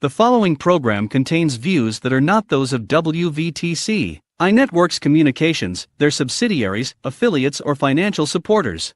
The following program contains views that are not those of WVTC, iNetworks Communications, their subsidiaries, affiliates, or financial supporters.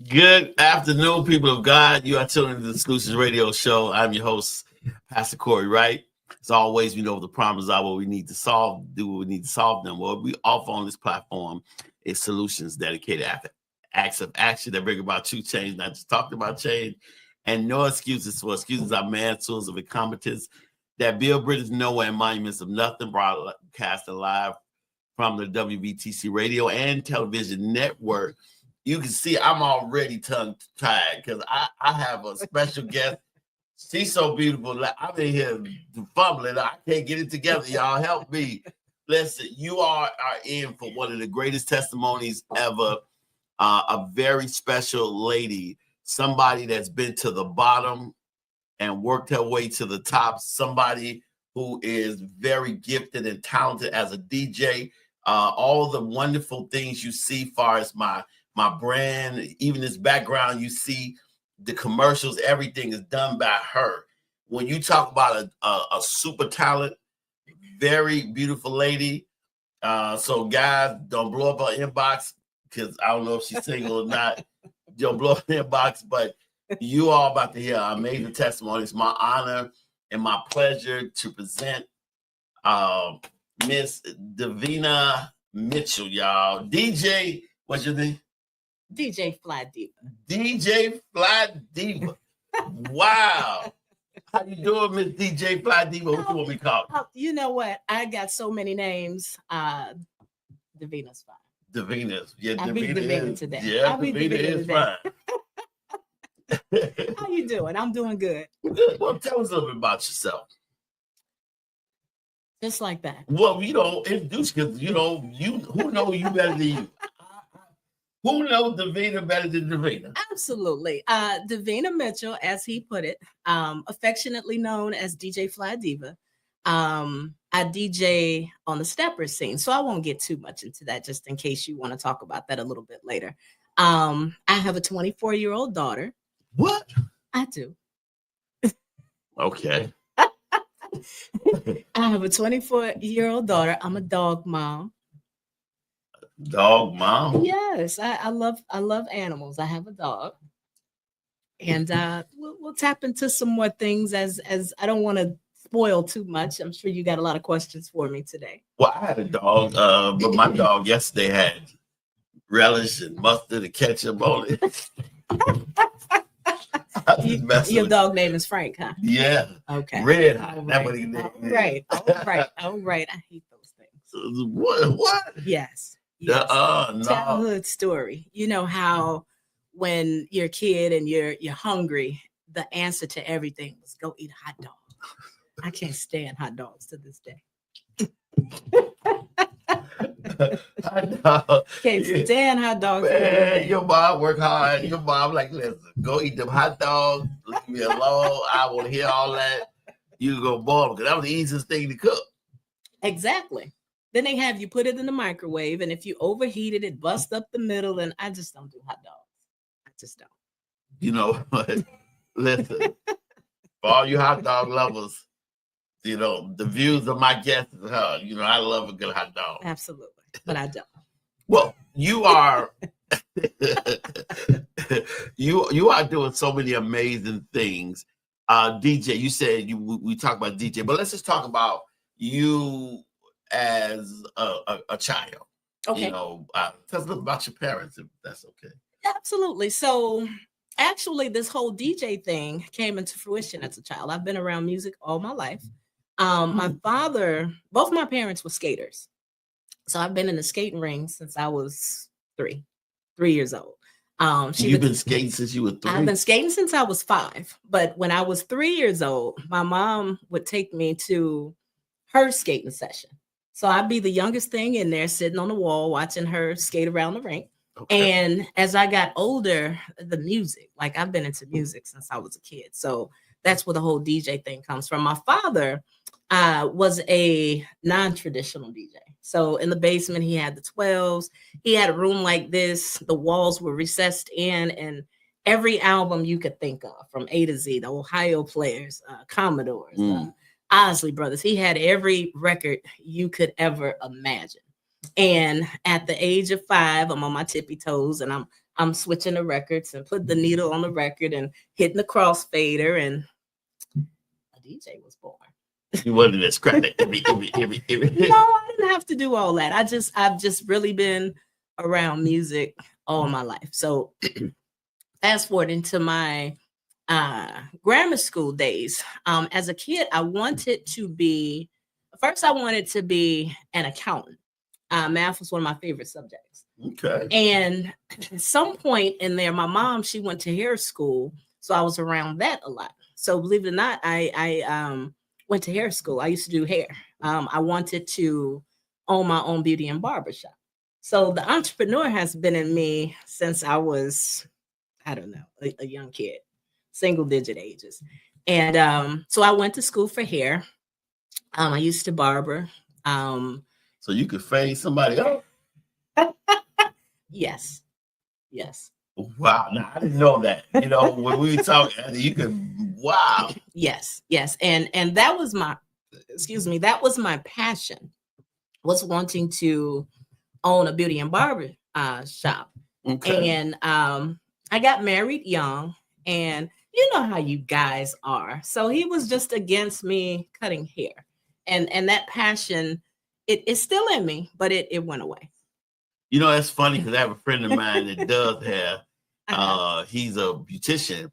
Good afternoon, people of God. You are tuning into the Exclusive Radio Show. I'm your host, Pastor Corey Wright. As always, we know the problems are what we need to solve, do what we need to solve them. What we offer on this platform is solutions dedicated after acts of action that bring about true change, not just talking about change, and no excuses for excuses are man tools of incompetence that build bridges nowhere and monuments of nothing, broadcast live from the WBTC radio and television network. You can see I'm already tongue-tied because I have a special guest. She's so beautiful. I'm in here fumbling. I can't get it together. Y'all help me. Listen, you are in for one of the greatest testimonies ever. A very special lady, somebody that's been to the bottom and worked her way to the top, somebody who is very gifted and talented as a DJ. All the wonderful things you see far as my brand, even this background, you see the commercials, everything is done by her. When you talk about a super talent, very beautiful lady. So guys, don't blow up her inbox because I don't know if she's single or not. Don't blow up her inbox, but you all about to hear an amazing testimony. It's my honor and my pleasure to present Miss Davina Mitchell, y'all. DJ, what's your name? DJ Fly Diva. DJ Fly Diva. Wow. How you doing, Miss DJ Fly Diva? What you want me to call? You know what? I got so many names. Davina's fine. Davina's. Yeah, I'll be Davina today. Yeah, I'll be Davina is today. fine. How you doing? I'm doing good. Good. Well, tell us a little bit about yourself. Just like that. Well, introduce because who know you better than you? Who knows Davina better than Davina? Absolutely. Davina Mitchell, as he put it, affectionately known as DJ Fly Diva. I DJ on the stepper scene, so I won't get too much into that just in case you want to talk about that a little bit later. I have a 24-year-old daughter. What? I do. Okay. I have a 24-year-old daughter. I'm a dog mom. Dog mom? Yes, I love animals. I have a dog. And we'll tap into some more things as I don't want to spoil too much. I'm sure you got a lot of questions for me today. Well, I had a dog, but my dog yesterday had relish and mustard and ketchup on it. Your dog name is Frank, huh? Yeah. Okay. Red. All That's what he named. right. All right. I hate those things. What? Yes. No. Childhood story. You know how when you're a kid and you're hungry, the answer to everything was go eat a hot dog. I can't stand hot dogs to this day. Can't stand hot dogs. Man, your mom work hard. Your mom like, listen, go eat them hot dogs. Leave me alone. I want to hear all that. You go boil them because that was the easiest thing to cook. Exactly. Then they have you put it in the microwave, and if you overheat it, it busts up the middle, and I just don't do hot dogs. I just don't. You know what? Listen, for all you hot dog lovers, you know, the views of my guests is her. You know, I love a good hot dog. Absolutely. But I don't. Well, you are you are doing so many amazing things. DJ, you said we talk about DJ, but let's just talk about you as a child? Okay. You know, tell us a little about your parents, if that's okay. Absolutely. So actually, this whole DJ thing came into fruition as a child. I've been around music all my life. My father, both my parents were skaters. So I've been in the skating ring since I was 3 years old. You've been skating since you were 3? I've been skating since I was 5. But when I was 3 years old, my mom would take me to her skating session. So I'd be the youngest thing in there sitting on the wall watching her skate around the rink. Okay. And as I got older, the music, like I've been into music since I was a kid. So that's where the whole DJ thing comes from. My father was a non-traditional DJ. So in the basement, he had the 12s. He had a room like this. The walls were recessed in, and every album you could think of from A to Z, the Ohio Players, Commodores, Osley Brothers. He had every record you could ever imagine. And at the age of 5, I'm on my tippy toes and I'm switching the records and put the needle on the record and hitting the crossfader, and a DJ was born. You wanted to scratch it. No, I didn't have to do all that. I've just really been around music all my life. So fast forward into my grammar school days. As a kid, I wanted to be an accountant. Math was one of my favorite subjects. Okay. And at some point in there, my mom, she went to hair school. So I was around that a lot. So believe it or not, I went to hair school. I used to do hair. I wanted to own my own beauty and barber shop. So the entrepreneur has been in me since I was, I don't know, a young kid, single digit ages. And so I went to school for hair. I used to barber. So you could fade somebody up? Yes. Wow. Now, I didn't know that. You know, when we were talking, you could, wow. Yes. And that was that was my passion, was wanting to own a beauty and barber shop. Okay. And I got married young, and you know how you guys are. So he was just against me cutting hair. And that passion, it's still in me, but it went away. You know, that's funny because I have a friend of mine that does hair. He's a beautician.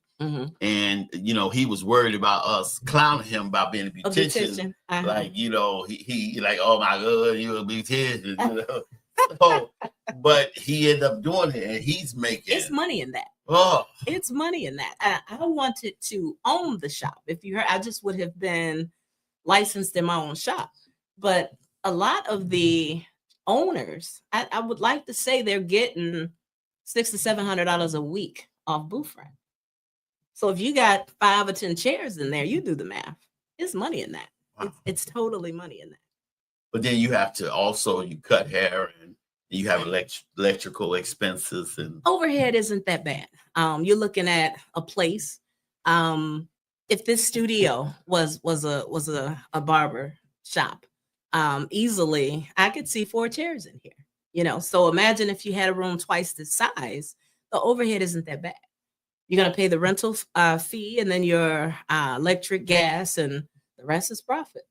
And, you know, he was worried about us clowning him about being a beautician. Like, you know, he like, oh my God, you're a beautician. You know? So, but he ended up doing it, and he's making. It's money in that. Oh, it's money in that. I wanted to own the shop. If you heard, I just would have been licensed in my own shop. But a lot of the owners, I would like to say they're getting $600 to $700 a week off booth rent. So if you got 5 or 10 chairs in there, you do the math. It's money in that. Wow. It's totally money in that. But then you have to also, you cut hair and you have electrical expenses and overhead isn't that bad. You're looking at a place. If this studio was a barber shop, easily I could see 4 chairs in here. You know, so imagine if you had a room twice the size, the overhead isn't that bad. You're gonna pay the rental fee and then your electric, gas, and the rest is profit.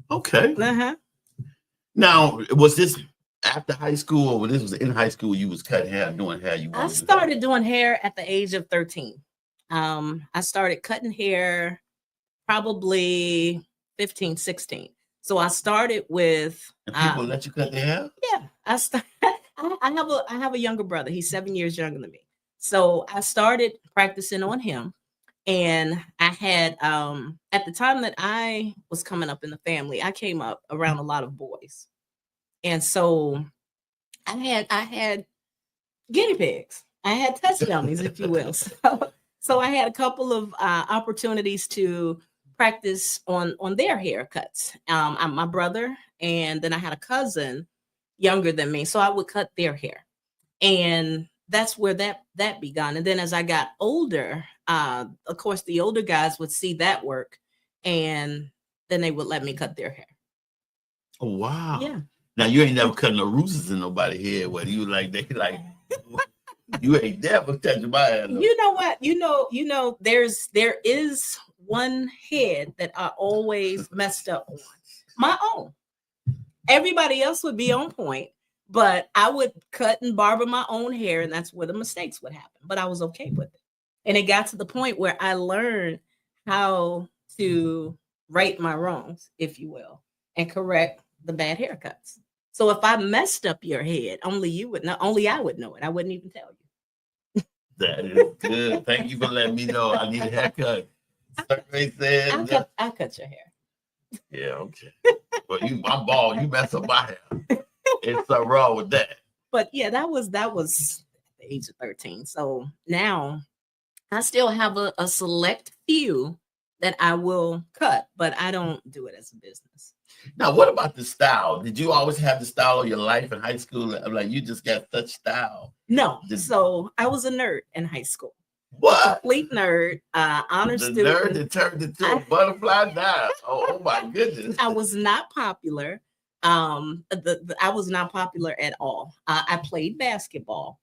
Okay. Now, was this after high school, or when this was in high school, you was cutting hair, doing hair? I started doing hair at the age of 13. I started cutting hair probably 15, 16. So I started with. And people let you cut their hair? Yeah, I have a younger brother. He's 7 years younger than me. So I started practicing on him, and I had at the time that I was coming up in the family, I came up around a lot of boys, and so I had guinea pigs. I had test dummies, if you will. So I had a couple of opportunities to practice on their haircuts. I'm my brother, and then I had a cousin younger than me, so I would cut their hair, and that's where that began. And then as I got older, of course, the older guys would see that work, and then they would let me cut their hair. Oh there. Yeah. Now you ain't never cut no roosters in nobody's head. Whether you like they like you ain't never touched my hair. No. You know what? You know. There is one head that I always messed up on, my own, Everybody else would be on point, but I would cut and barber my own hair, and that's where the mistakes would happen. But I was okay with it. And it got to the point where I learned how to right my wrongs, if you will, and correct the bad haircuts. So if I messed up your head, only you would know, only I would know it. I wouldn't even tell you. That is good. Thank you for letting me know I need a haircut. Survey said, I'll cut your hair. yeah, okay. But I'm bald. You mess up my hair. It's something wrong with that. But yeah, that was at the age of 13. So now I still have a select few that I will cut, but I don't do it as a business. Now, what about the style? Did you always have the style of your life in high school? Like you just got such style. No. So I was a nerd in high school. What? Complete nerd, honor The student. nerd that turned into a butterfly now. Oh my goodness. I was not popular. I was not popular at all. I played basketball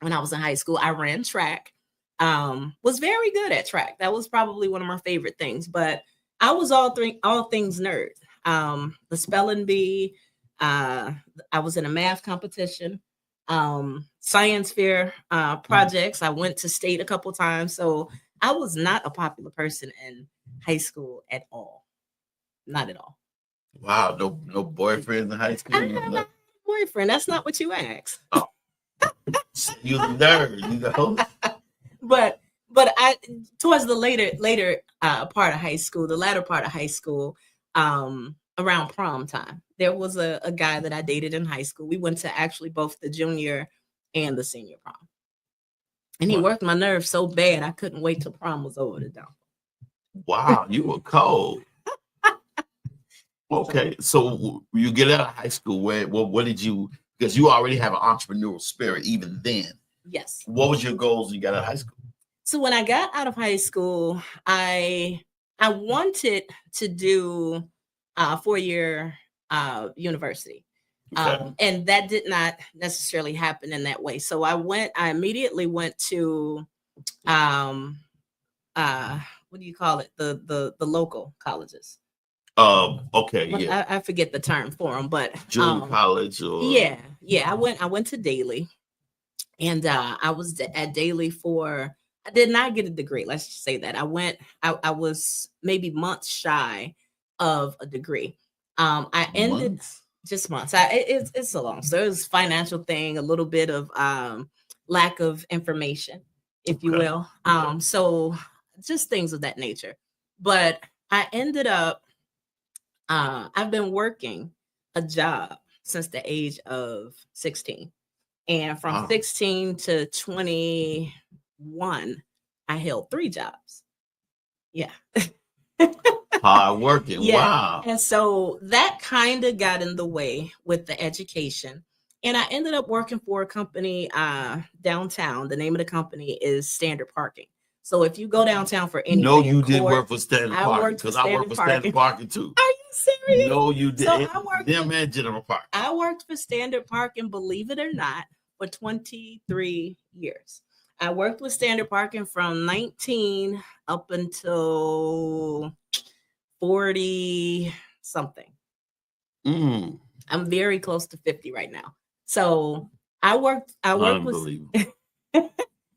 when I was in high school. I ran track. Was very good at track. That was probably one of my favorite things. But I was all things nerd. The spelling bee. I was in a math competition. Science fair projects. I went to state a couple times. So I was not a popular person in high school at all. Not at all. Wow, no boyfriends in high school. I have a boyfriend. That's not what you asked. Oh. You're the nerd, you know. But I towards the later part of high school, the latter part of high school, around prom time, there was a guy that I dated in high school. We went to actually both the junior and the senior prom. And he worked my nerves so bad I couldn't wait till prom was over to dump. Wow, you were cold. Okay, so you get out of high school. What did you? Because you already have an entrepreneurial spirit even then. Yes. What was your goals when you got out of high school? So when I got out of high school, I wanted to do a 4-year university. Okay. And that did not necessarily happen in that way. So I immediately went to what do you call it? The local colleges. Okay, yeah. I forget the term for them, but junior college or yeah. I went to Daly, and I was at Daly for. I did not get a degree. Let's just say that I was maybe months shy of a degree. I ended months? Just months. It's a long. So it was financial thing, a little bit of lack of information, if you will. So just things of that nature. But I ended up. I've been working a job since the age of 16. And from 16 to 21, I held 3 jobs. Yeah. Hard working. Yeah. Wow. And so that kind of got in the way with the education. And I ended up working for a company downtown. The name of the company is Standard Parking. So if you go downtown for anything, no, you did work for Standard Parking because I worked for Standard Parking too. Are you serious? No, you did. So I worked them and General Park. I worked for Standard Parking, believe it or not, for 23 years. I worked with Standard Parking from 19 up until 40 something. I'm very close to 50 right now. So I worked with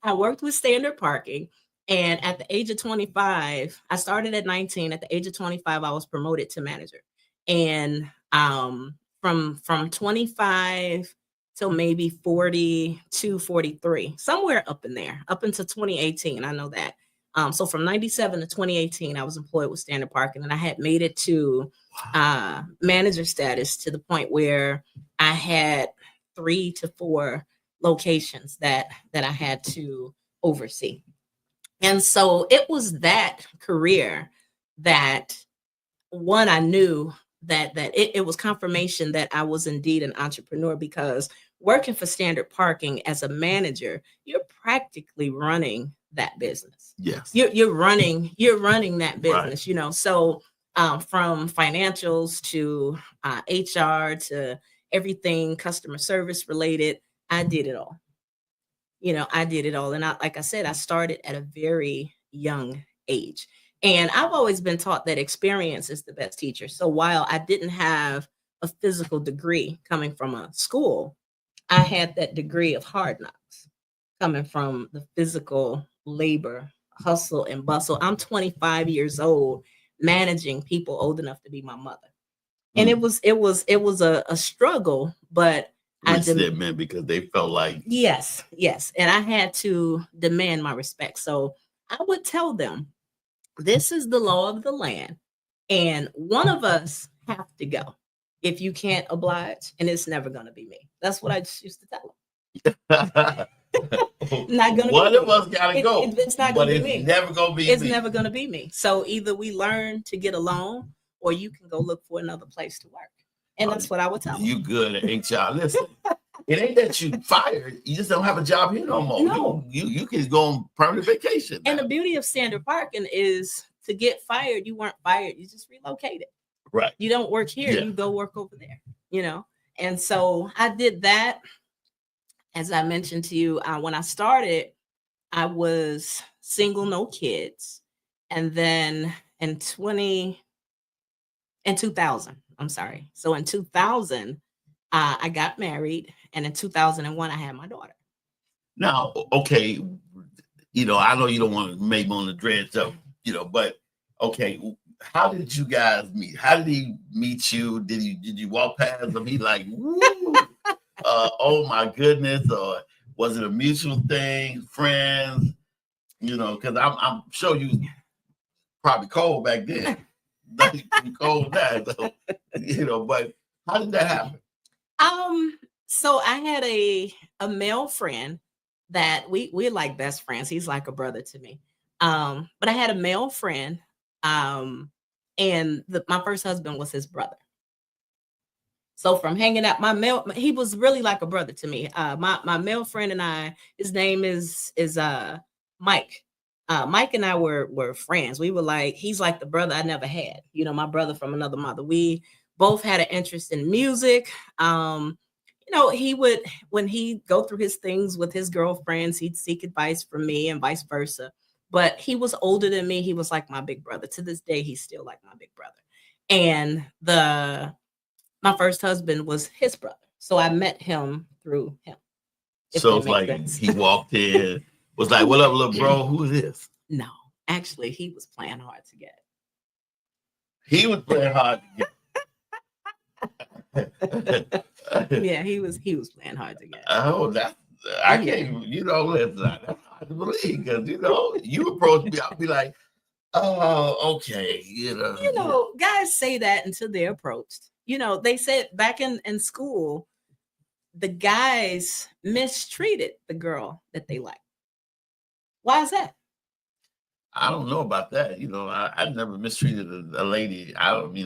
I worked with Standard Parking. And at the age of 25, I started at 19. At the age of 25, I was promoted to manager. And from 25 till maybe 42, 43, somewhere up in there, up until 2018. I know that. So from 97 to 2018, I was employed with Standard Parking, and I had made it to manager status to the point where I had 3 to 4 locations that I had to oversee. And so it was that career that I knew that it was confirmation that I was indeed an entrepreneur, because working for Standard Parking as a manager, you're practically running that business. Yes. You're running that business, Right. you know. So from financials to HR to everything customer service related, I did it all. I did it all. And like I said, I started at a very young age. And I've always been taught that experience is the best teacher. So while I didn't have a physical degree coming from a school, I had that degree of hard knocks coming from the physical labor, hustle and bustle. I'm 25 years old, managing people old enough to be my mother. And it was a struggle, but Resentment because they felt like yes, and I had to demand my respect. So I would tell them, this is the law of the land, and one of us have to go. If you can't oblige, and it's never going to be me. That's what I just used to tell them. Not gonna one be of me. us gotta go. It's not but gonna it's be me. never gonna be It's me. never gonna be me. So either we learn to get along, or you can go look for another place to work. And that's what I would tell them. You good at HR. Listen, it ain't that you fired. You just don't have a job here no more. No. You can go on permanent vacation now. And the beauty of standard parking is, to get fired, you weren't fired. You just relocated. Right. You don't work here. Yeah. You go work over there, you know? And so I did that. As I mentioned to you, when I started, I was single, no kids. And then in 2000, I'm sorry. So in 2000, I got married. And in 2001, I had my daughter. Now, okay, I know you don't want to make on the dreads up, but okay, how did you guys meet? How did he meet you? Did you walk past him? He like, woo, oh my goodness, or was it a mutual thing, friends? Because I'm sure you was probably cold back then. You cold now, so, but how did that happen? So I had a male friend that we're like best friends. He's like a brother to me. But I had a male friend, and my first husband was his brother. So from hanging out, he was really like a brother to me. My male friend and I, his name is Mike. Mike and I were friends. We were like, he's like the brother I never had. My brother from another mother. We both had an interest in music. He would, when he'd go through his things with his girlfriends, he'd seek advice from me and vice versa. But he was older than me. He was like my big brother. To this day, he's still like my big brother. And my first husband was his brother. So I met him through him. So it's like sense. He walked in, was like, what up, little bro? Who is this? No, actually, he was playing hard to get. He was playing hard to get. Yeah, he was playing hard to get. Oh, I can't, listen, that's hard to believe, because, you approach me, I'll be like, oh, okay, guys say that until they're approached. They said back in school, the guys mistreated the girl that they liked. Why is that? I don't know about that. I never mistreated a lady. I don't,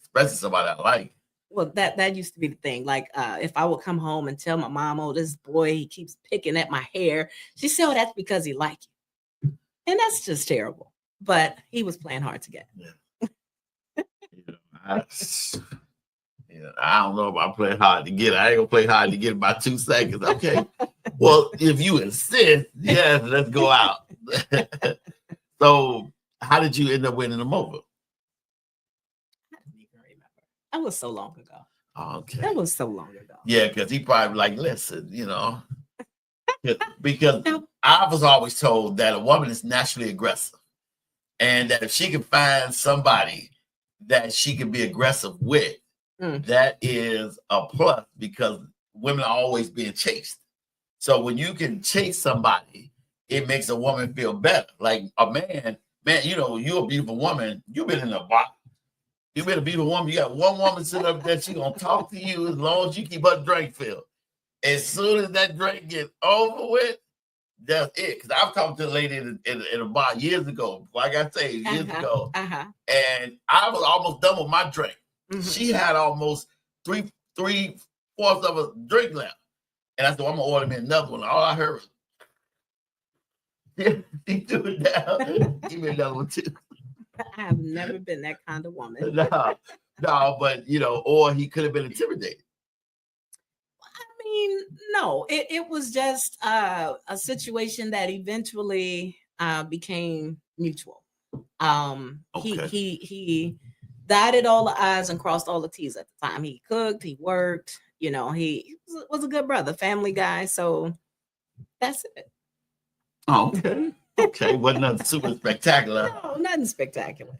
especially somebody I like. Well, that used to be the thing. Like, if I would come home and tell my mom, oh, this boy, he keeps picking at my hair, she said, oh, that's because he likes you. And that's just terrible. But he was playing hard to get. Yeah. I don't know about playing hard to get. I ain't gonna play hard to get about 2 seconds. Okay. Well, if you insist, yes, let's go out. So, how did you end up winning them over? I don't even remember. That was so long ago. Okay. That was so long ago. Yeah, because he probably like, listen, because I was always told that a woman is naturally aggressive, and that if she can find somebody that she can be aggressive with, that is a plus, because women are always being chased. So when you can chase somebody, it makes a woman feel better. Like a man, you're a beautiful woman. You've been in a bar. You've been a beautiful woman. You got one woman sitting up there, she's going to talk to you as long as you keep her drink filled. As soon as that drink gets over with, that's it. Because I've talked to a lady in a bar years ago, like I say, years ago, and I was almost done with my drink. Mm-hmm. She had almost three-fourths of a drink left. And I said, well, I'm going to order me another one. All I heard was, she threw it down. Give me another one, too. I have never been that kind of woman. No, but, or he could have been intimidated. I mean, no, it was just a situation that eventually became mutual. Okay. He dotted all the I's and crossed all the T's at the time. He cooked, he worked, you know, he was a good brother, family guy. So that's it. Oh, okay. Okay. Wasn't nothing super spectacular. No, nothing spectacular.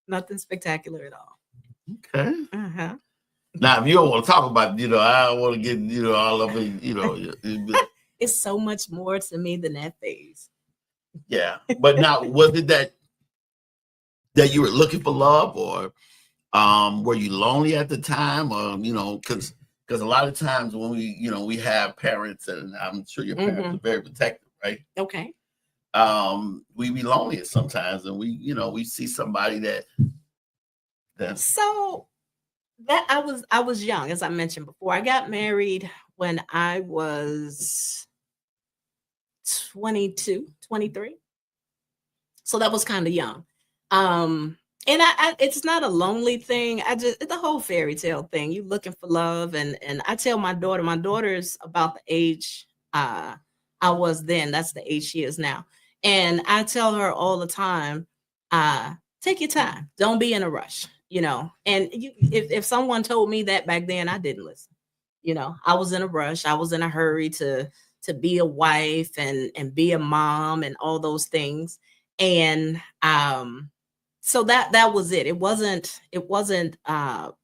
Nothing spectacular at all. Okay. Uh-huh. Now, if you don't want to talk about, you know, I don't want to get, you know, all of it, you know. It's so much more to me than that phase. Yeah. But now, was it that you were looking for love, or were you lonely at the time, or, you know, because a lot of times when we, you know, we have parents, and I'm sure your parents are very protective, right? Okay. We be lonely sometimes, and we, you know, we see somebody that. So that I was young, as I mentioned before. I got married when I was 22, 23. So that was kind of young. And I it's not a lonely thing. It's the whole fairy tale thing. You looking for love, and I tell my daughter's about the age I was then. That's the age she is now. And I tell her all the time, take your time. Don't be in a rush, you know. And if someone told me that back then, I didn't listen. You know, I was in a rush. I was in a hurry to be a wife and be a mom and all those things. And so that was it. It wasn't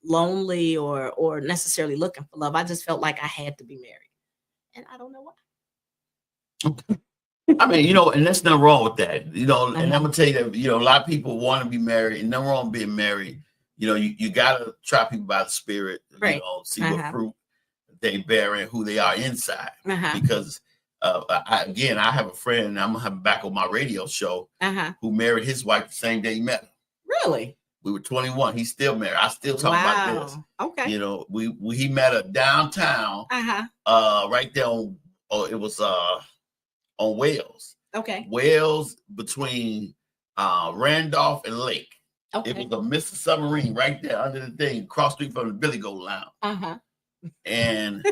lonely or necessarily looking for love. I just felt like I had to be married, and I don't know why. Okay. I mean, you know, and there's nothing wrong with that, you know. And I'm gonna tell you that, you know, a lot of people want to be married, and nothing wrong with being married. You know, you gotta try people by the spirit, Right. you know, see what fruit they bear and who they are inside. Because I have a friend, and I'm gonna have him back on my radio show, who married his wife the same day he met her. Really? We were 21. He's still married. I still talk about this. Okay. You know, he met her downtown, right there on, it was on Wales. Okay. Wales between Randolph and Lake. Okay. It was a Mr. Submarine right there under the thing, cross street from the Billy Goat Lounge. And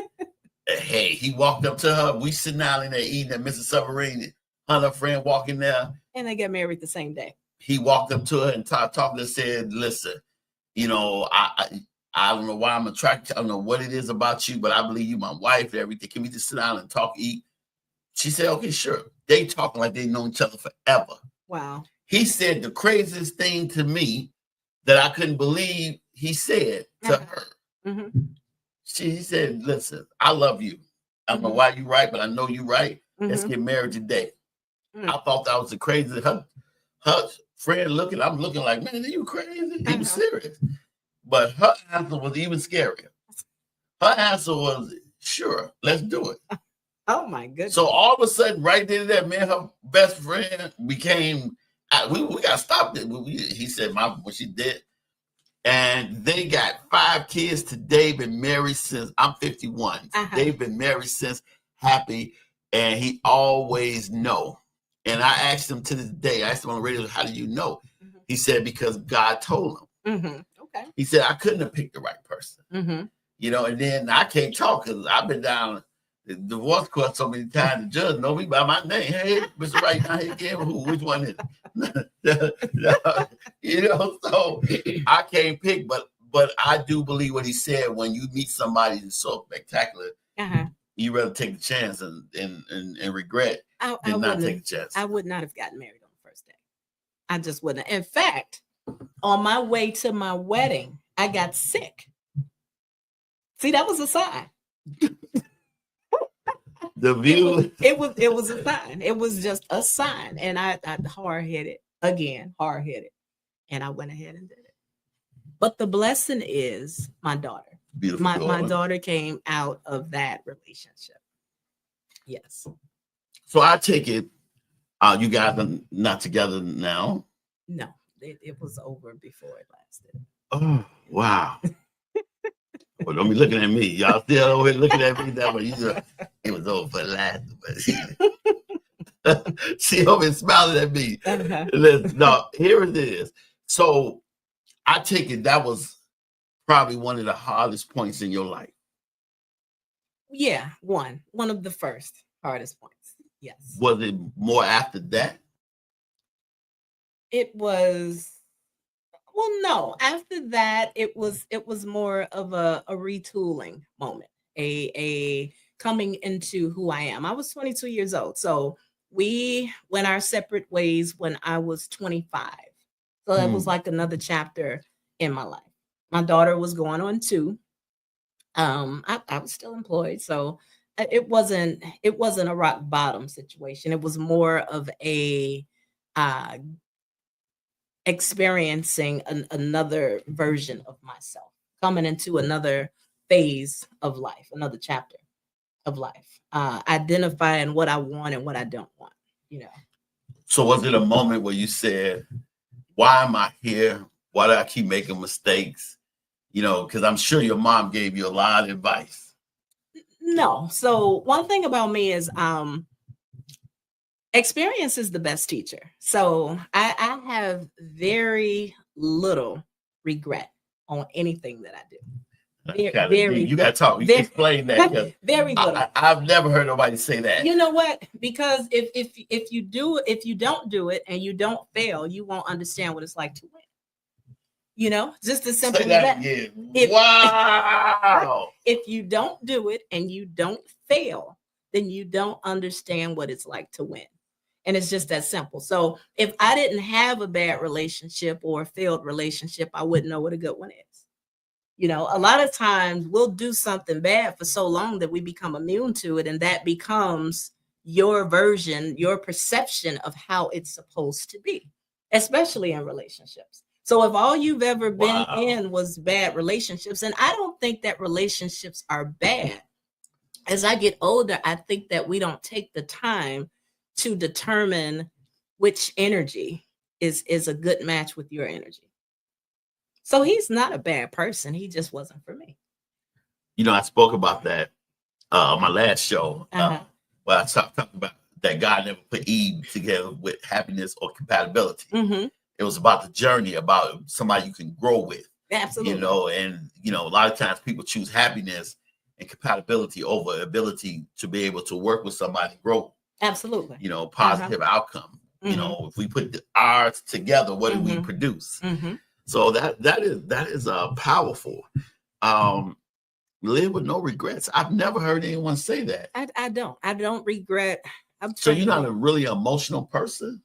hey, he walked up to her. We sitting down in there eating at Mr. Submarine. Her friend walking there. And they got married the same day. He walked up to her and talked to her, said, listen, you know, I don't know why I'm attracted. I don't know what it is about you, but I believe you my wife and everything. Can we just sit down and talk, eat? She said, okay, sure. They talking like they know each other forever. Wow. He said the craziest thing to me that I couldn't believe he said to her. He said, listen, I love you. I don't know why you right, but I know you right. Let's get married today. I thought that was the craziest. Her friend I'm looking like, man, are you crazy? He was serious. But her answer was even scarier. Her answer was, sure, let's do it. Oh my goodness. So all of a sudden, right there, that man, her best friend became, we got to stop it. He said, when she did. And they got 5 kids today, been married since, I'm 51. They've been married since, happy, and he always know. And I asked him to this day, I asked him on the radio, how do you know? He said, because God told him. Okay. He said, I couldn't have picked the right person. You know, and then I can't talk because I've been down the divorce court so many times. The judge know me by my name. Hey, Mr. Wright, now he again, which one is it? You know, so I can't pick, but I do believe what he said. When you meet somebody that's so spectacular, you rather take the chance and regret than not take the chance. I would not have gotten married on the first day. I just wouldn't. In fact, on my way to my wedding, I got sick. See, that was a sign. The view. It was a sign. It was just a sign. And I hard-headed, and I went ahead and did it. But the blessing is my daughter. Beautiful. My daughter came out of that relationship. Yes. So I take it, you guys are not together now? No, it was over before it lasted. Oh, wow. Well, don't be looking at me. Y'all still over here looking at me that way. It was over for last. She over here smiling at me. No, here it is. So I take it that was probably one of the hardest points in your life. Yeah, one of the first hardest points. Yes. Was it more after that? It was Well, no. After that, it was more of a retooling moment, a coming into who I am. I was 22 years old, so we went our separate ways when I was 25. So that was Hmm. like another chapter in my life. My daughter was going on 2. I was still employed, so it wasn't a rock bottom situation. It was more of a uh experiencing another version of myself, coming into another phase of life, another chapter of life, identifying what I want and what I don't want, you know. So was it a moment where you said, why am I here? Why do I keep making mistakes? You know, because I'm sure your mom gave you a lot of advice. No. So one thing about me is experience is the best teacher. So I have very little regret on anything that I do. That's kind of deep. You got to talk. You very, explain that because very little. I've never heard nobody say that. You know what? Because if you do if you don't do it and you don't fail, you won't understand what it's like to win. You know, just as simple Say as that that. again. If, Wow. if you don't do it and you don't fail, then you don't understand what it's like to win. And it's just that simple. So if I didn't have a bad relationship or a failed relationship, I wouldn't know what a good one is. You know, a lot of times we'll do something bad for so long that we become immune to it, and that becomes your version, your perception of how it's supposed to be, especially in relationships. So if all you've ever been Wow. in was bad relationships, and I don't think that relationships are bad. As I get older, I think that we don't take the time to determine which energy is a good match with your energy. So he's not a bad person. He just wasn't for me. You know, I spoke about that on my last show Uh-huh. where I talked about that God never put Eve together with happiness or compatibility. Mm-hmm. It was about the journey, about somebody you can grow with. Absolutely. You know, and you know, a lot of times people choose happiness and compatibility over ability to be able to work with somebody and grow. Absolutely. You know, positive outcome. Mm-hmm. You know, if we put the ours together, what do we Mm-hmm. produce? Mm-hmm. So that is powerful. Live with no regrets. I've never heard anyone say that. I don't regret. So you're not a really emotional person?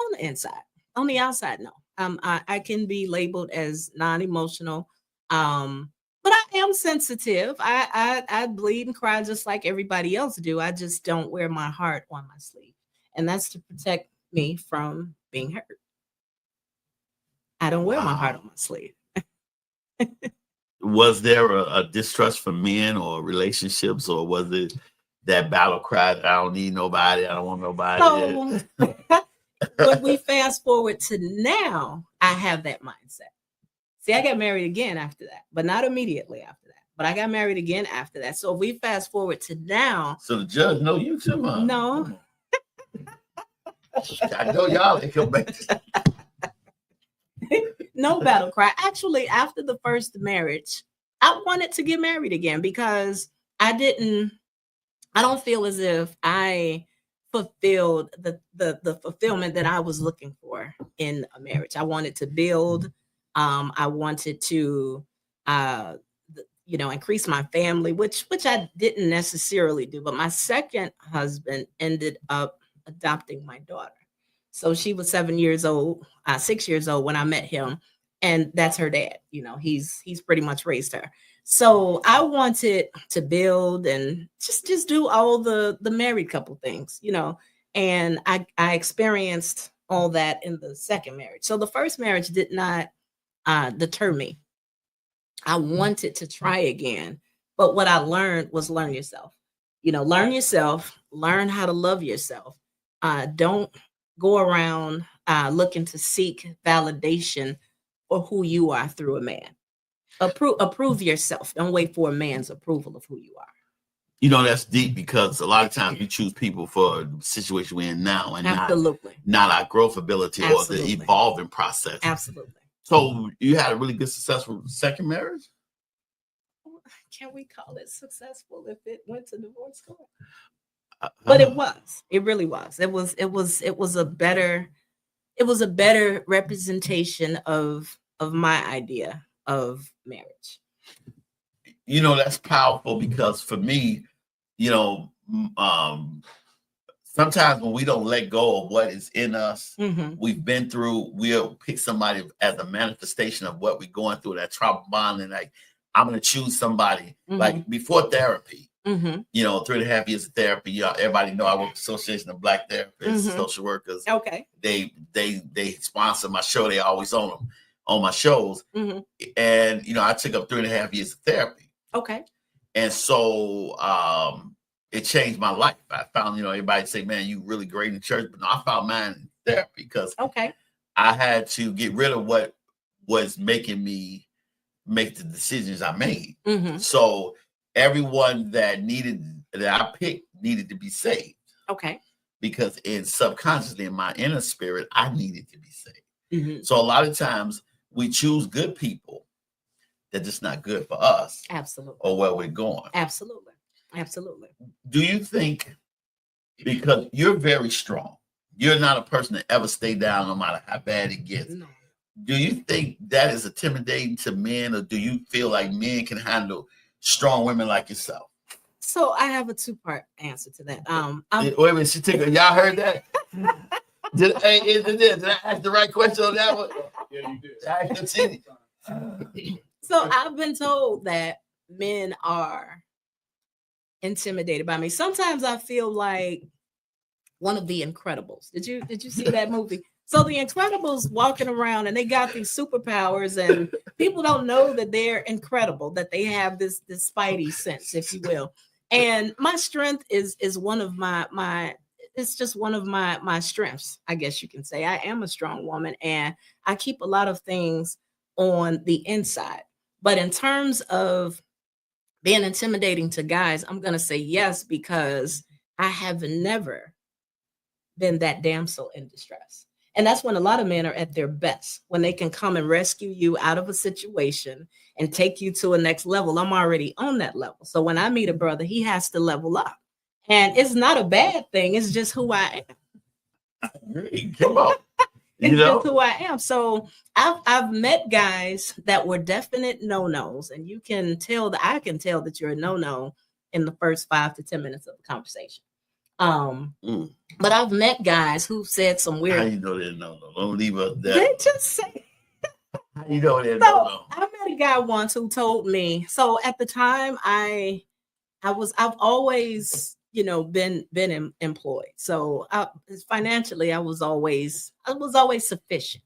On the inside. On the outside, no. I can be labeled as non-emotional. But I am sensitive. I bleed and cry just like everybody else do. I just don't wear my heart on my sleeve. And that's to protect me from being hurt. I don't wear my heart on my sleeve. Was there a distrust for men or relationships, or was it that battle cry that I don't need nobody, I don't want nobody? So when we fast forward to now, I have that mindset. See, I got married again after that, but not immediately after that. But I got married again after that. So if we fast forward to now. So the judge know you too, huh? No. I know y'all ain't come back. No battle cry. Actually, after the first marriage, I wanted to get married again because I don't feel as if I fulfilled the fulfillment that I was looking for in a marriage. I wanted to build. I wanted to increase my family, which I didn't necessarily do. But my second husband ended up adopting my daughter. So she was 6 years old when I met him, and that's her dad. You know, he's pretty much raised her. So I wanted to build and just do all the married couple things, you know, and I experienced all that in the second marriage. So the first marriage did not deter me. I wanted to try again, but what I learned was learn yourself. You know, learn yourself, learn how to love yourself. Don't go around looking to seek validation for who you are through a man. Approve yourself. Don't wait for a man's approval of who you are. You know, that's deep because a lot of times we choose people for the situation we're in now and Absolutely. not our growth ability Absolutely. or the evolving process. Absolutely. So you had a really good, successful second marriage? Can we call it successful if it went to divorce court? But it was. It really was. It was a better representation of my idea of marriage. You know, that's powerful because for me, you know, sometimes when we don't let go of what is in us, we've been through, we'll pick somebody as a manifestation of what we're going through, that trauma bond. And like, I'm going to choose somebody like before therapy, you know, 3.5 years of therapy. Y'all, everybody know I work with the Association of Black Therapists, Social Workers. Okay. They sponsor my show. They always own them on my shows. And, you know, I took up 3.5 years of therapy. Okay. And so, it changed my life. I found, you know, everybody say, man, you really great in church, but no, I found mine in therapy because I had to get rid of what was making me make the decisions I made. So everyone that I picked needed to be saved. Okay. Because subconsciously in my inner spirit, I needed to be saved. So a lot of times we choose good people that just not good for us. Absolutely. Or where we're going. Absolutely. Absolutely. Do you think, because you're very strong, you're not a person that ever stay down no matter how bad it gets. No. Do you think that is intimidating to men, or do you feel like men can handle strong women like yourself? So I have a 2-part answer to that. Wait a minute, y'all heard that? Did I ask the right question on that one? Yeah, you did. So I've been told that men are intimidated by me. Sometimes I feel like one of the Incredibles. Did you see that movie? So the Incredibles walking around and they got these superpowers, and people don't know that they're incredible, that they have this spidey sense, if you will. And my strength is one of my it's just one of my strengths, I guess you can say. I am a strong woman and I keep a lot of things on the inside. But in terms of being intimidating to guys, I'm going to say yes, because I have never been that damsel in distress. And that's when a lot of men are at their best, when they can come and rescue you out of a situation and take you to a next level. I'm already on that level. So when I meet a brother, he has to level up. And it's not a bad thing. It's just who I am. Come on. It's just who I am. So I've met guys that were definite no-nos, and you can tell that I can tell that you're a no-no in the first 5 to 10 minutes of the conversation. But I've met guys who said some weird. How you know they're no-no? Don't leave us there. They just say. How you know they're no-no? I met a guy once who told me. So at the time, I've always, been employed. So financially, I was always sufficient,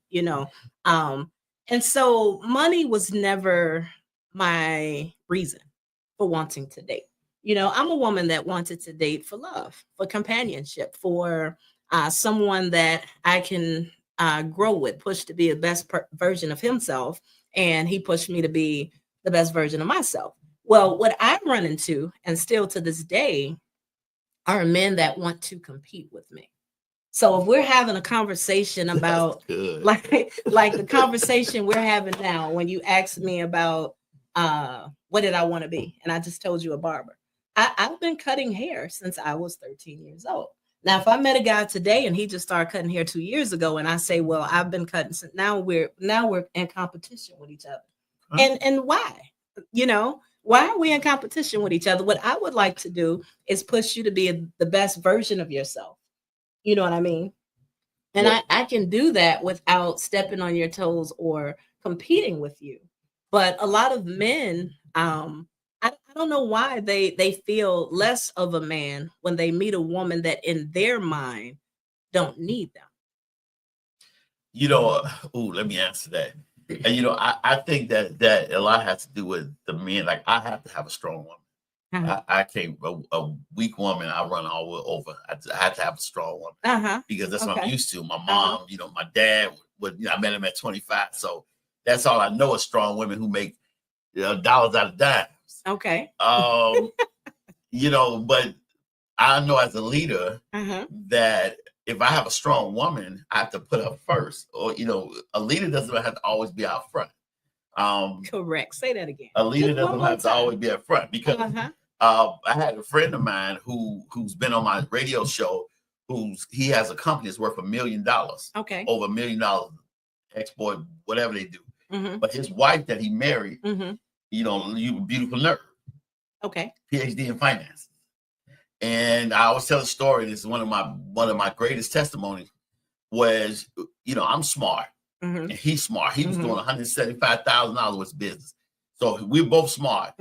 and so money was never my reason for wanting to date. I'm a woman that wanted to date for love, for companionship, for someone that I can grow with, push to be the best version of himself, and he pushed me to be the best version of myself. Well, what I run into, and still to this day, are men that want to compete with me. So if we're having a conversation about like the conversation we're having now, when you asked me about what did I want to be, and I just told you a barber. I've been cutting hair since I was 13 years old. Now, if I met a guy today and he just started cutting hair 2 years ago, and I say, well, I've been cutting since now we're in competition with each other. Huh? And why? Why are we in competition with each other? What I would like to do is push you to be the best version of yourself. You know what I mean? And yeah. I can do that without stepping on your toes or competing with you. But a lot of men, I don't know why they feel less of a man when they meet a woman that in their mind don't need them. Let me answer that. And I think that a lot has to do with the men. Like, I have to have a strong woman. Uh-huh. I can't a weak woman. I run all over. I have to have a strong woman because that's what I'm used to. My mom, my dad. I met him at 25, so that's all I know is strong women who make dollars out of dimes. Okay. But I know as a leader that if I have a strong woman, I have to put her first. Or, a leader doesn't have to always be out front. Correct. Say that again. A leader doesn't have to always be out front because I had a friend of mine who's been on my radio show. He has a company that's worth $1 million. Okay. Over $1 million export, whatever they do. but his wife that he married, you beautiful nerd. Okay. PhD in finance. And I always tell a story. This is one of my greatest testimonies. Was I'm smart and he's smart. He was doing $175,000 worth of business, so we're both smart.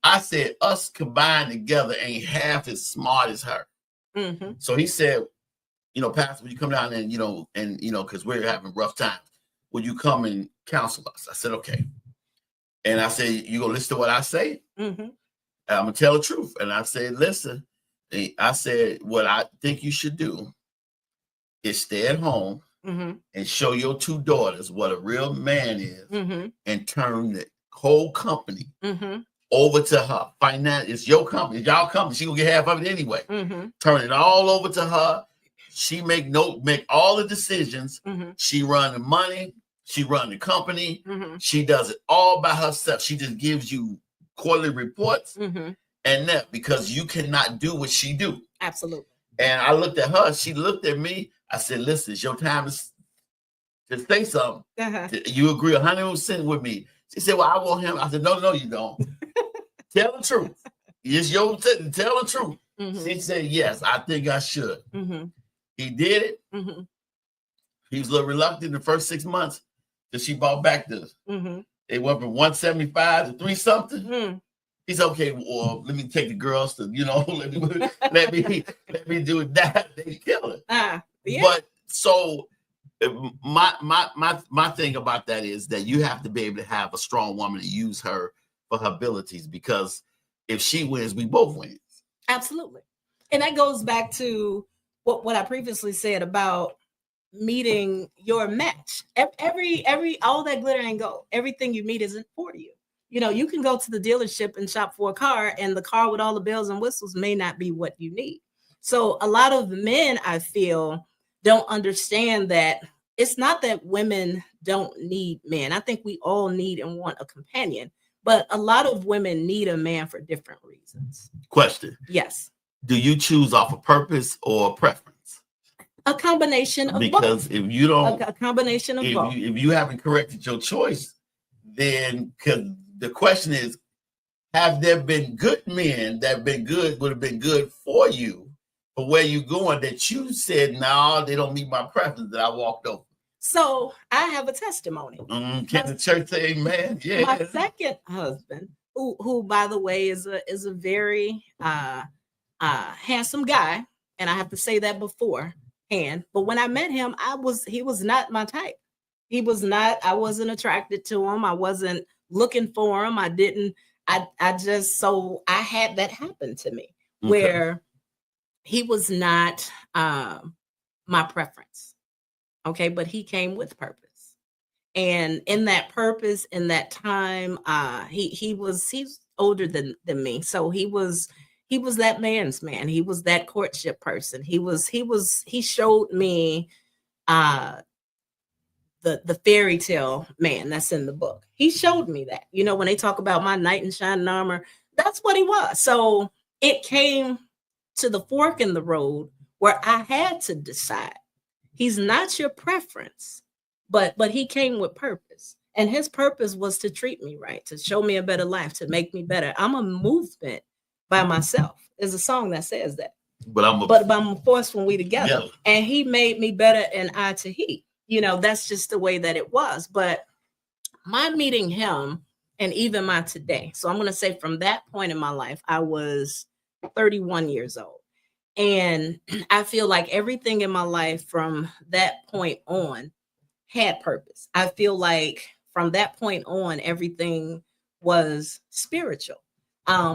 I said us combined together ain't half as smart as her. So he said, Pastor, will you come down and because we're having rough times, will you come and counsel us? I said okay, and I said you gonna listen to what I say. I'm gonna tell the truth, and I said listen. I said, what I think you should do is stay at home and show your two daughters what a real man is and turn the whole company over to her. Finance, it's your company, it's y'all company. She gonna get half of it anyway. Turn it all over to her. She make all the decisions. She run the money. She run the company. She does it all by herself. She just gives you quarterly reports. And that because you cannot do what she do. Absolutely. And I looked at her. She looked at me. I said, listen, it's your time to say something. You agree 100% with me. She said, well, I want him. I said, no, you don't. Tell the truth. It's your tell the truth. She said, yes, I think I should. He did it. He was a little reluctant the first 6 months till she bought back the. It went from 175 to 3 something. He's okay. Well, let me take the girls to, let me do that. They kill it. Yeah. But so my thing about that is that you have to be able to have a strong woman to use her for her abilities, because if she wins, we both win. Absolutely. And that goes back to what I previously said about meeting your match. Every all that glitter ain't gold. Everything you meet isn't for you. You can go to the dealership and shop for a car, and the car with all the bells and whistles may not be what you need. So a lot of men, I feel, don't understand that it's not that women don't need men. I think we all need and want a companion, but a lot of women need a man for different reasons. Question. Yes. Do you choose off of purpose or preference? A combination of because both. If you don't, a combination of both. If you haven't corrected your choice, then because the question is, have there been good men that would have been good for you, for where you going, that you said, no, they don't meet my preference, that I walked over? So I have a testimony. Can the church say amen? Yeah. My second husband, who by the way is a very handsome guy, and I have to say that beforehand. But when I met him, he was not my type. He was not. I wasn't attracted to him. I wasn't looking for him. I had that happen to me where he was not my preference. Okay, but he came with purpose, and in that purpose, in that time, he's older than me, so he was that man's man. He was that courtship person. He showed me the fairy tale man that's in the book. He showed me that. When they talk about my knight in shining armor, that's what he was. So it came to the fork in the road where I had to decide. He's not your preference, but he came with purpose. And his purpose was to treat me right, to show me a better life, to make me better. I'm a movement by myself. There's a song that says that. But I'm a force when we together. Yeah. And he made me better and I to he. That's just the way that it was. But my meeting him and even my today. So I'm going to say from that point in my life, I was 31 years old. And I feel like everything in my life from that point on had purpose. I feel like from that point on, everything was spiritual.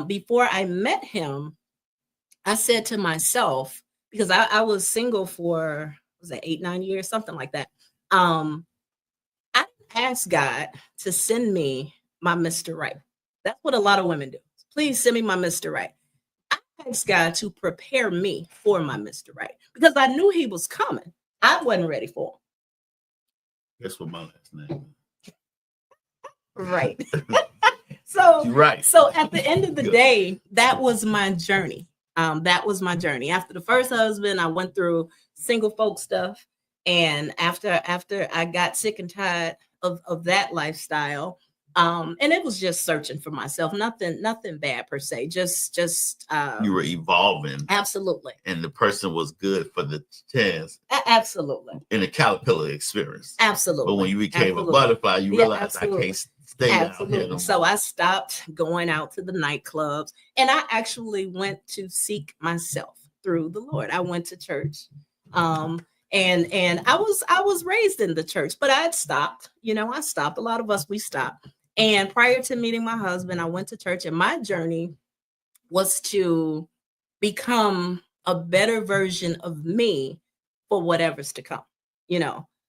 Before I met him, I said to myself, because I was single for, was that 8-9 years, something like that. I asked God to send me my Mr. Right. That's what a lot of women do. Please send me my Mr. Right. I asked God to prepare me for my Mr. Right because I knew he was coming. I wasn't ready for him. That's what my last name is. Right. So, right. So at the end of the day, that was my journey. That was my journey. After the first husband, I went through single folk stuff. And after I got sick and tired of that lifestyle. And it was just searching for myself. Nothing bad per se. Just you were evolving. Absolutely. And the person was good for the chance. Absolutely. In the caterpillar experience. Absolutely. But when you became a butterfly, you realized I can't stay out here. No so I stopped going out to the nightclubs, and I actually went to seek myself through the Lord. I went to church. And I was raised in the church, but I had stopped. I stopped. A lot of us, we stopped. And prior to meeting my husband, I went to church, and my journey was to become a better version of me for whatever's to come.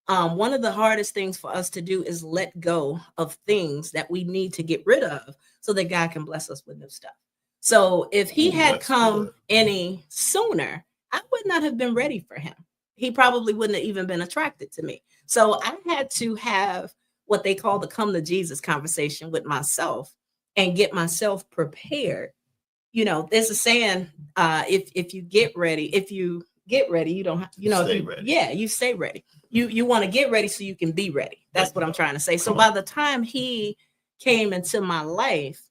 One of the hardest things for us to do is let go of things that we need to get rid of so that God can bless us with new stuff. So if he had come any sooner, I would not have been ready for him. He probably wouldn't have even been attracted to me. So I had to have what they call the come to Jesus conversation with myself and get myself prepared. There's a saying, if you get ready, you don't stay ready. Yeah, you stay ready. You want to get ready so you can be ready. That's what I'm trying to say. So by the time he came into my life,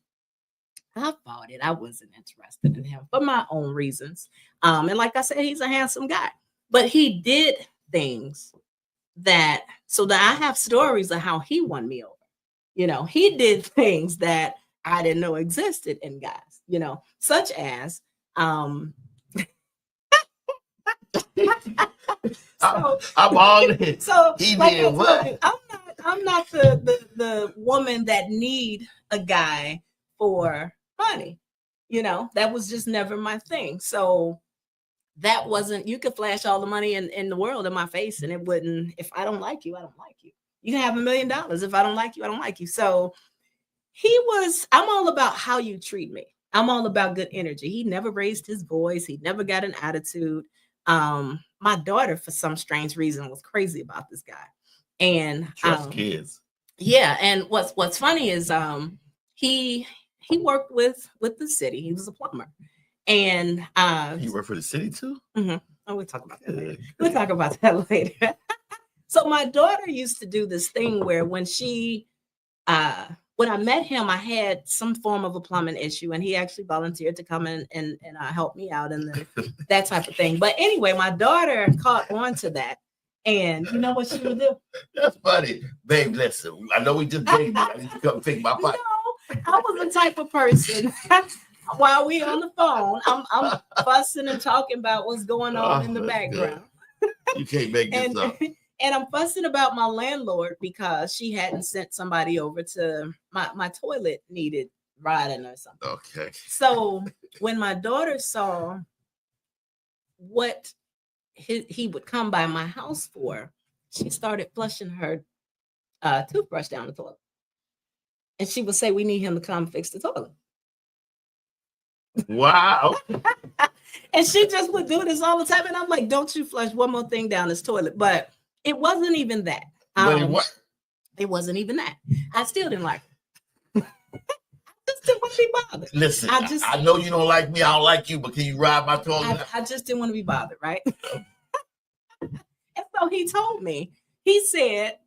I thought I wasn't interested in him for my own reasons. And like I said, he's a handsome guy, but he did things so that I have stories of how he won me over. He did things that I didn't know existed in guys, such as, I'm all in. So he like did what? I'm not the woman that need a guy for money. That was just never my thing. So that wasn't, you could flash all the money in the world in my face and it wouldn't, if I don't like you, I don't like you. You can have $1 million. If I don't like you, I don't like you. So I'm all about how you treat me. I'm all about good energy. He never raised his voice. He never got an attitude. My daughter, for some strange reason, was crazy about this guy. And trust kids. Yeah. And what's funny is he worked with the city. He was a plumber. And he worked for the city too? Mm-hmm. Oh, we'll talk about that later. We'll talk about that later. So my daughter used to do this thing where when I met him, I had some form of a plumbing issue, and he actually volunteered to come in and help me out and that type of thing. But anyway, my daughter caught on to that. And you know what she would do? That's funny. Babe, listen, I know we just dated. I need to come pick my pocket. I was the type of person, while we on the phone, I'm fussing and talking about what's going on in the background. You can't make this up. And I'm fussing about my landlord because she hadn't sent somebody over to my toilet needed riding or something. Okay. So when my daughter saw what he would come by my house for, she started flushing her toothbrush down the toilet. And she would say, we need him to come fix the toilet. Wow. And she just would do this all the time. And I'm like, don't you flush one more thing down this toilet. But it wasn't even that. What? It wasn't even that. I still didn't like it. I just didn't want to be bothered. Listen, I know you don't like me. I don't like you, but can you ride my toilet? I just didn't want to be bothered, right? And so he told me, he said,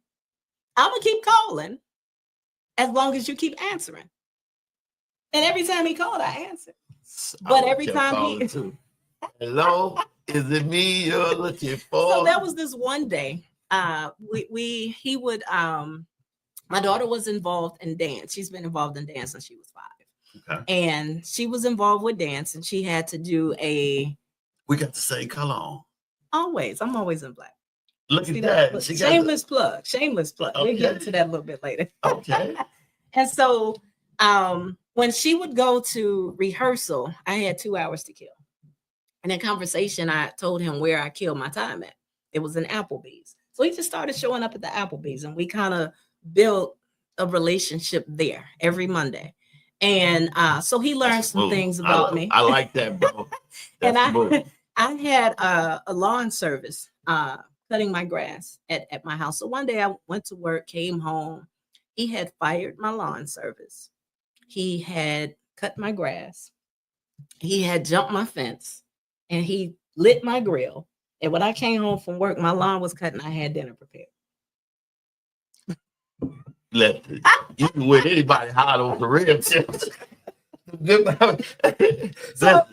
I'm going to keep calling as long as you keep answering. And every time he called, I answered. But every time he... Hello, is it me you're looking for? So that was this one day. He would, my daughter was involved in dance. She's been involved in dance since she was 5. Okay. And she was involved with dance, and she had to do we got the same color on. Always. I'm always in black. Look at that. Shameless plug. Shameless plug. Okay. We'll get to that a little bit later. Okay. And so when she would go to rehearsal, I had 2 hours to kill. And in conversation, I told him where I killed my time at. It was in Applebee's. So he just started showing up at the Applebee's, and we kind of built a relationship there every Monday. And so he learned some things about me. I like that, bro. And I had a lawn service cutting my grass at my house. So one day I went to work, came home. He had fired my lawn service. He had cut my grass. He had jumped my fence. And he lit my grill. And when I came home from work, my lawn was cut and I had dinner prepared. You can win anybody hot on the rib. So,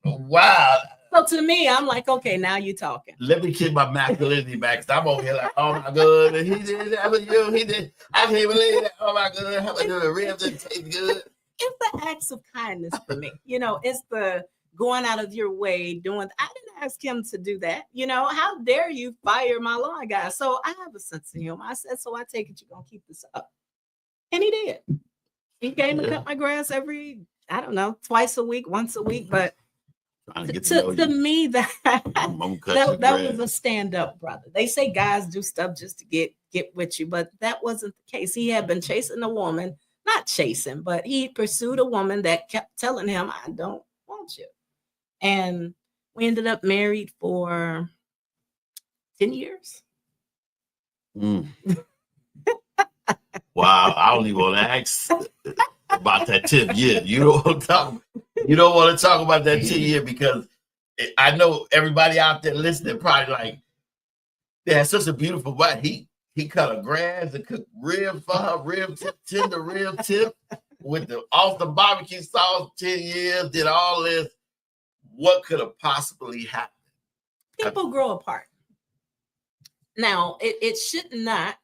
Wow. so to me, I'm like, okay, now you're talking. Let me get my masculinity back. Cause I'm over here like, oh my god, and he did that with you. He did. I can't believe that. Oh my god, how about the ribs that taste good? It's the acts of kindness for me. You know, it's the going out of your way doing. I didn't ask him to do that. You know, how dare you fire my lawn guy? So I have a sense of humor. I said, so I take it you're gonna keep this up, and he did. He came and cut my grass every, I don't know, twice a week, once a week, but. To me, that was a stand-up brother. They say guys do stuff just to get with you, but that wasn't the case. He had been chasing a woman, not chasing, but he pursued a woman that kept telling him, I don't want you. And we ended up married for 10 years. Mm. Wow, I don't even want to ask about that 10th year. You don't want to talk about that 10 year because I know everybody out there listening probably like, they had such a beautiful wife. He cut a grass and cooked ribs for her, tender rib tip with the off the barbecue sauce, 10 years, did all this. What could have possibly happened? People grow apart. Now, it should not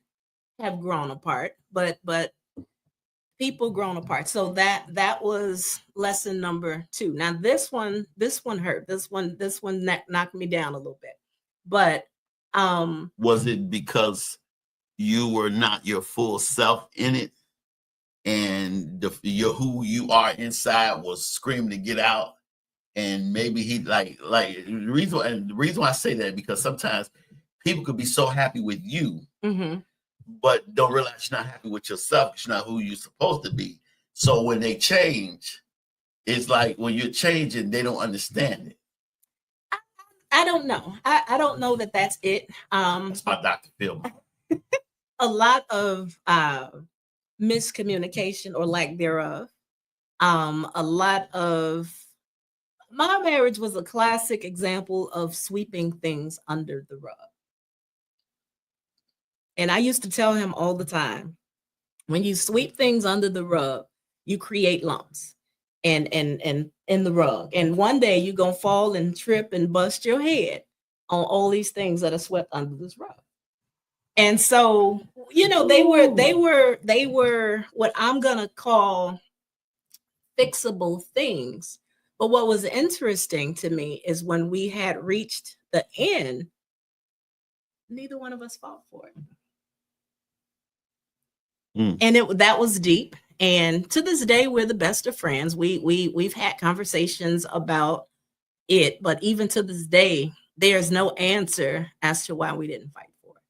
have grown apart, but people grown apart. So that was lesson number 2. Now this one hurt. This one knocked me down a little bit. But was it because you were not your full self in it, and who you are inside was screaming to get out? And maybe he like the reason why I say that because sometimes people could be so happy with you. Mm-hmm. But don't realize you're not happy with yourself. You're not who you're supposed to be. So when they change, it's like when you're changing, they don't understand it. I don't know. I don't know that that's it. That's my Dr. Phil. A lot of miscommunication or lack thereof. A lot of my marriage was a classic example of sweeping things under the rug. And I used to tell him all the time, when you sweep things under the rug, you create lumps and in the rug. And one day you're gonna fall and trip and bust your head on all these things that are swept under this rug. And so, you know, they were what I'm gonna call fixable things. But what was interesting to me is when we had reached the end, neither one of us fought for it. And that was deep. And to this day, we're the best of friends. We've had conversations about it, but even to this day, there's no answer as to why we didn't fight for it.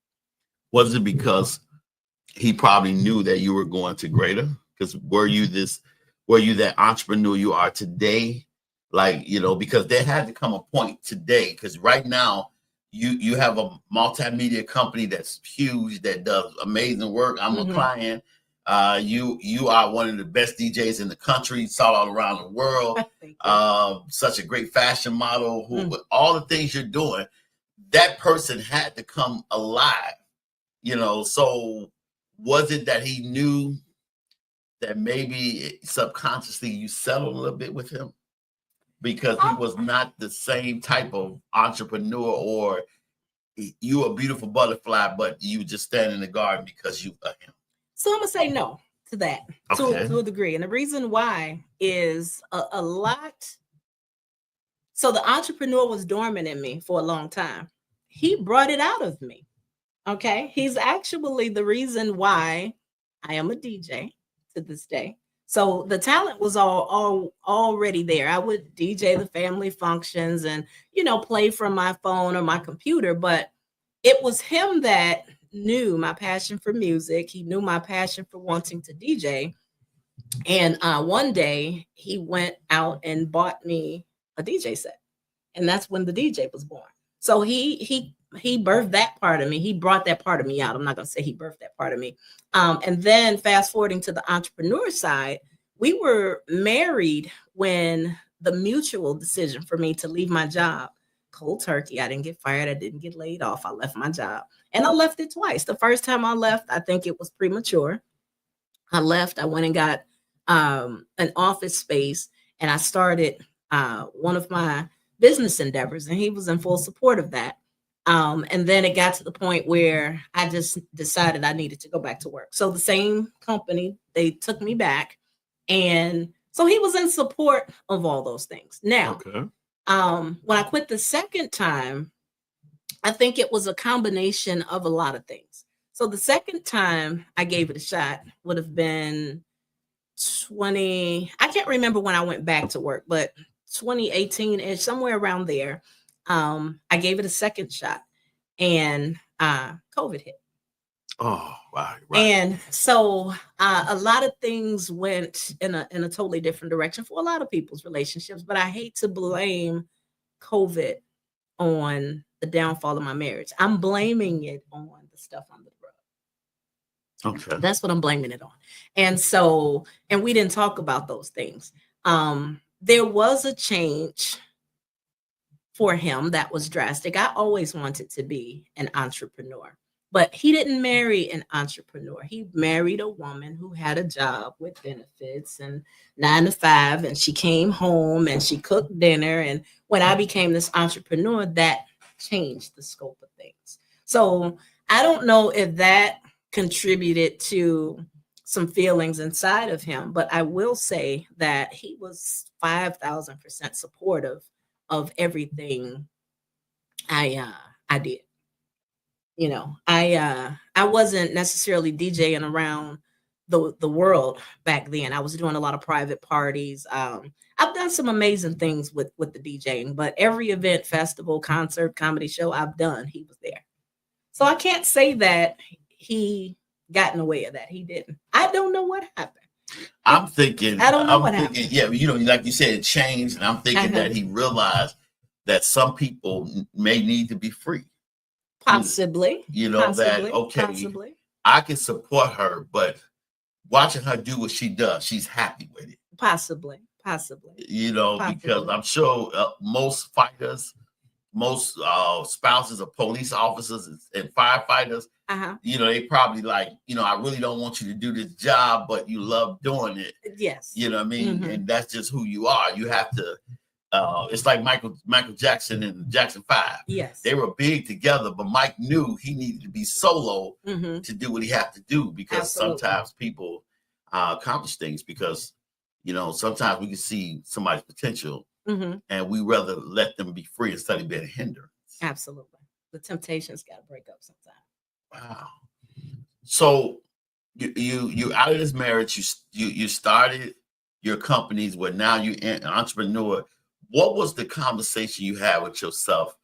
Was it because he probably knew that you were going to greater? Because were you that entrepreneur you are today? Like, you know, because there had to come a point today, because right now you have a multimedia company that's huge, that does amazing work. I'm a client. You are one of the best DJs in the country, sought all around the world. Such a great fashion model who, with all the things you're doing, that person had to come alive, you know. So was it that he knew that maybe subconsciously you settled a little bit with him? Because he was not the same type of entrepreneur, or you a beautiful butterfly, but you just stand in the garden because you are him. So I'm gonna say no to that, to a degree. And the reason why is a lot. So the entrepreneur was dormant in me for a long time. He brought it out of me. Okay. He's actually the reason why I am a DJ to this day. So the talent was all already there. I would DJ the family functions and, you know, play from my phone or my computer, but it was him that knew my passion for music. He knew my passion for wanting to DJ. And one day he went out and bought me a DJ set. And that's when the DJ was born. So he birthed that part of me. He brought that part of me out. I'm not going to say he birthed that part of me. And then fast forwarding to the entrepreneur side, we were married when the mutual decision for me to leave my job, cold turkey. I didn't get fired. I didn't get laid off. I left my job, and I left it twice. The first time I left, I think it was premature. I left. I went and got an office space, and I started one of my business endeavors, and he was in full support of that. And then it got to the point where I just decided I needed to go back to work. So the same company, they took me back, and so he was in support of all those things. Now, Okay. when I quit the second time, I think it was a combination of a lot of things. So the second time I gave it a shot would have been I can't remember when I went back to work, but 2018-ish, somewhere around there. I gave it a second shot, and COVID hit. Oh, right. And so a lot of things went in a totally different direction for a lot of people's relationships, but I hate to blame COVID on the downfall of my marriage. I'm blaming it on the stuff under the rug. Okay. That's what I'm blaming it on. And so, and we didn't talk about those things. There was a change for him that was drastic. I always wanted to be an entrepreneur, but he didn't marry an entrepreneur. He married a woman who had a job with benefits and 9 to 5, and she came home and she cooked dinner. And when I became this entrepreneur, that changed the scope of things. So I don't know if that contributed to some feelings inside of him, but I will say that he was 5,000% supportive of everything I did. You know, I wasn't necessarily DJing around the world back then. I was doing a lot of private parties. I've done some amazing things with the DJing, but every event, festival, concert, comedy show I've done, he was there. So I can't say that he got in the way of that. He didn't. I don't know what happened. I'm thinking, I don't know what happened. yeah, you know, like you said, it changed, and I'm thinking that he realized that some people may need to be free. Possibly. You know, Possibly, that, okay, possibly. I can support her, but watching her do what she does, she's happy with it. Possibly. You know, because I'm sure most fighters, most spouses of police officers and firefighters, you know, they probably like, you know, I really don't want you to do this job, but you love doing it. Yes. You know what I mean? And that's just who you are. You have to, it's like Michael Jackson and Jackson 5. Yes. They were big together, but Mike knew he needed to be solo to do what he had to do, because sometimes people accomplish things because, you know, sometimes we can see somebody's potential and we rather let them be free instead of being a hindrance. Absolutely. The temptations got to break up sometimes. Wow. So you out of this marriage, you started your companies where now you're an entrepreneur. What was the conversation you had with yourself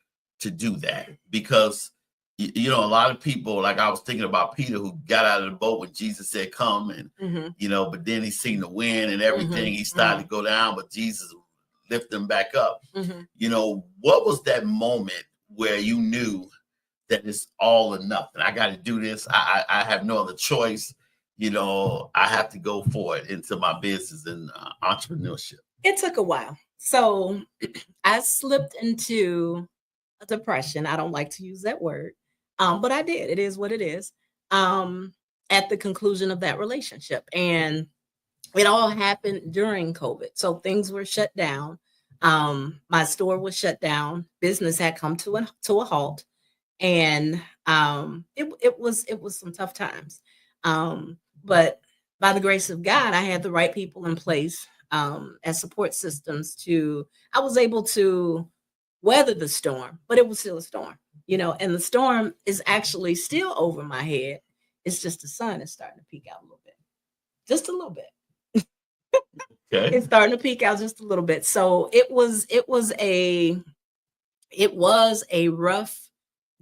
to do that? Because you know, a lot of people, like I was thinking about Peter, who got out of the boat when Jesus said come, and you know, but then he seen the wind and everything. He started to go down, but Jesus lifted him back up. You know, what was that moment where you knew that it's all or nothing? I got to do this. I have no other choice. You know, I have to go for it into my business and entrepreneurship. It took a while. So I slipped into a depression. I don't like to use that word, but I did. It is what it is. At the conclusion of that relationship. And it all happened during COVID. So things were shut down. My store was shut down. Business had come to a halt. And it was some tough times. But by the grace of God, I had the right people in place as support systems I was able to weather the storm, but it was still a storm, you know, and the storm is actually still over my head. It's just the sun is starting to peek out a little bit, just a little bit. Okay. It's starting to peek out just a little bit. So it was a rough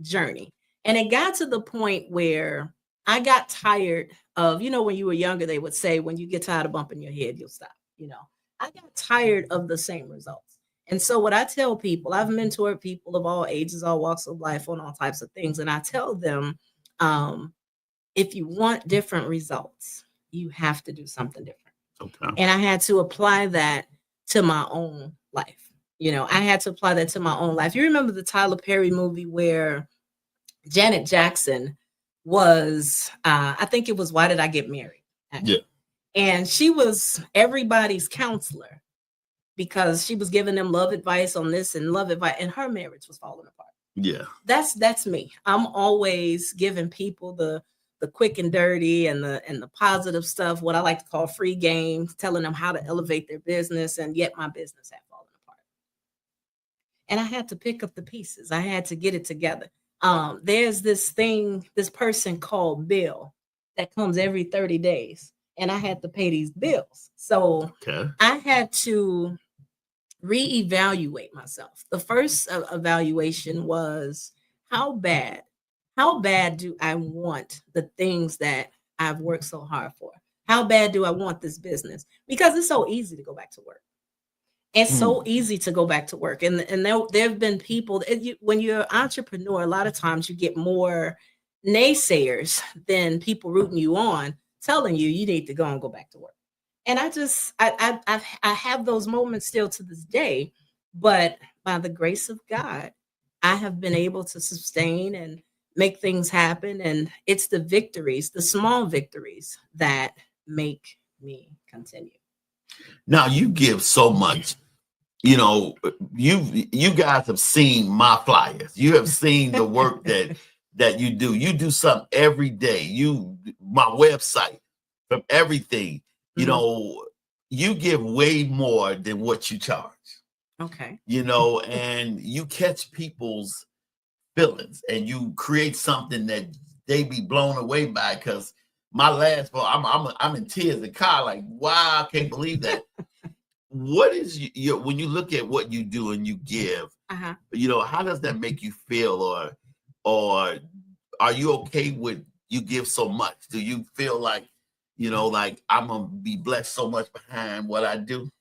journey. And it got to the point where I got tired of, you know, when you were younger, they would say, when you get tired of bumping your head, you'll stop. You know, I got tired of the same results. And so what I tell people, I've mentored people of all ages, all walks of life on all types of things. And I tell them, if you want different results, you have to do something different. Okay. And I had to apply that to my own life. You know, I had to apply that to my own life. You remember the Tyler Perry movie where Janet Jackson was, I think it was Why Did I Get Married? Yeah. And she was everybody's counselor because she was giving them love advice on this and love advice, and her marriage was falling apart. Yeah. That's me. I'm always giving people the quick and dirty and the positive stuff, what I like to call free game, telling them how to elevate their business, and yet my business had fallen apart. And I had to pick up the pieces. I had to get it together. There's this person called Bill that comes every 30 days, and I had to pay these bills. So I had to reevaluate myself. The first evaluation was how bad do I want the things that I've worked so hard for? How bad do I want this business? Because it's so easy to go back to work. It's so easy to go back to work. And there have been people, when you're an entrepreneur, a lot of times you get more naysayers than people rooting you on, telling you need to go and go back to work. And I have those moments still to this day, but by the grace of God, I have been able to sustain and make things happen. And it's the victories, the small victories, that make me continue. Now you give so much. You know, you guys have seen my flyers. You have seen the work that you do. You do something every day. My website, from everything. You know, you give way more than what you charge. Okay. You know, and you catch people's feelings and you create something that they be blown away by. Because my last book, I'm in tears in the car, like, wow, I can't believe that. What is when you look at what you do and you give, you know, how does that make you feel, or are you okay with you give so much? Do you feel like, you know, like I'm gonna be blessed so much behind what I do?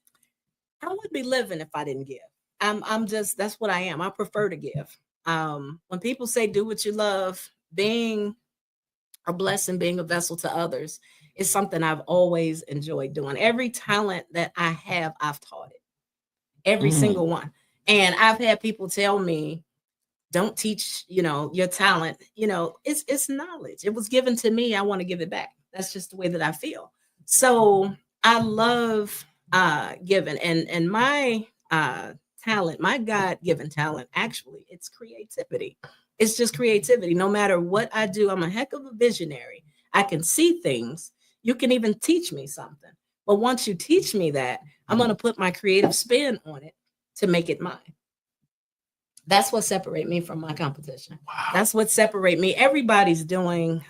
I would be living if I didn't give. I'm just, that's what I am. I prefer to give. When people say do what you love, being a blessing, being a vessel to others is something I've always enjoyed doing. Every talent that I have, I've taught it. Every single one. And I've had people tell me, don't teach, you know, your talent. You know, it's knowledge. It was given to me. I want to give it back. That's just the way that I feel. So I love giving. And my talent, my God-given talent, actually, it's creativity. It's just creativity. No matter what I do, I'm a heck of a visionary. I can see things. You can even teach me something. But once you teach me that, I'm going to put my creative spin on it to make it mine. That's what separates me from my competition. Wow. That's what separates me. Everybody's doing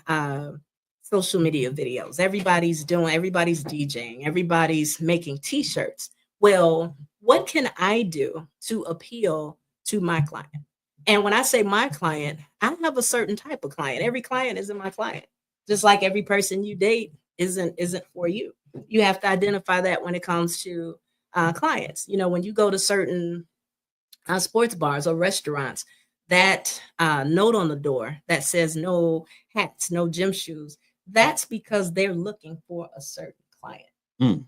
social media videos. Everybody's DJing. Everybody's making t-shirts. Well, what can I do to appeal to my client? And when I say my client, I have a certain type of client. Every client isn't my client. Just like every person you date isn't for you. You have to identify that when it comes to clients. You know, when you go to certain sports bars or restaurants, that note on the door that says no hats, no gym shoes, that's because they're looking for a certain client.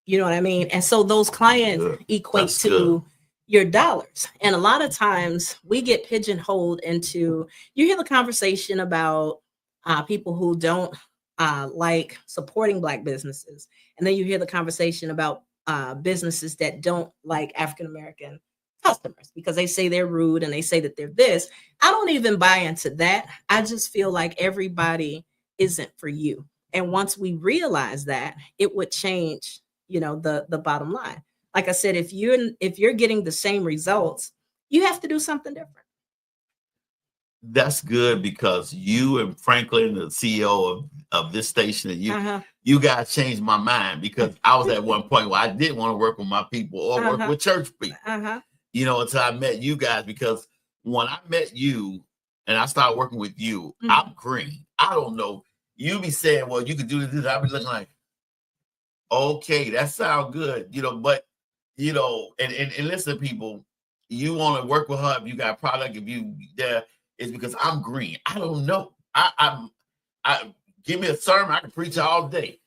You know what I mean? And so those clients equate to your dollars. And a lot of times we get pigeonholed into, you hear the conversation about people who don't like supporting Black businesses. And then you hear the conversation about businesses that don't like African-American customers because they say they're rude and they say that they're this. I don't even buy into that. I just feel like everybody isn't for you. And once we realize that, it would change, you know, the bottom line. Like I said, if you're getting the same results, you have to do something different. That's good, because you and Franklin, the CEO of this station, and you guys changed my mind, because I was at one point where I didn't want to work with my people or work with church people. You know, until I met you guys, because when I met you and I started working with you, I'm green. I don't know. You be saying, well, you could do this. I'll be looking like, okay, that sounds good. You know, but, you know, and listen, people, you want to work with her if you got a product, if you there, it's because I'm green. I don't know. I give me a sermon, I can preach all day.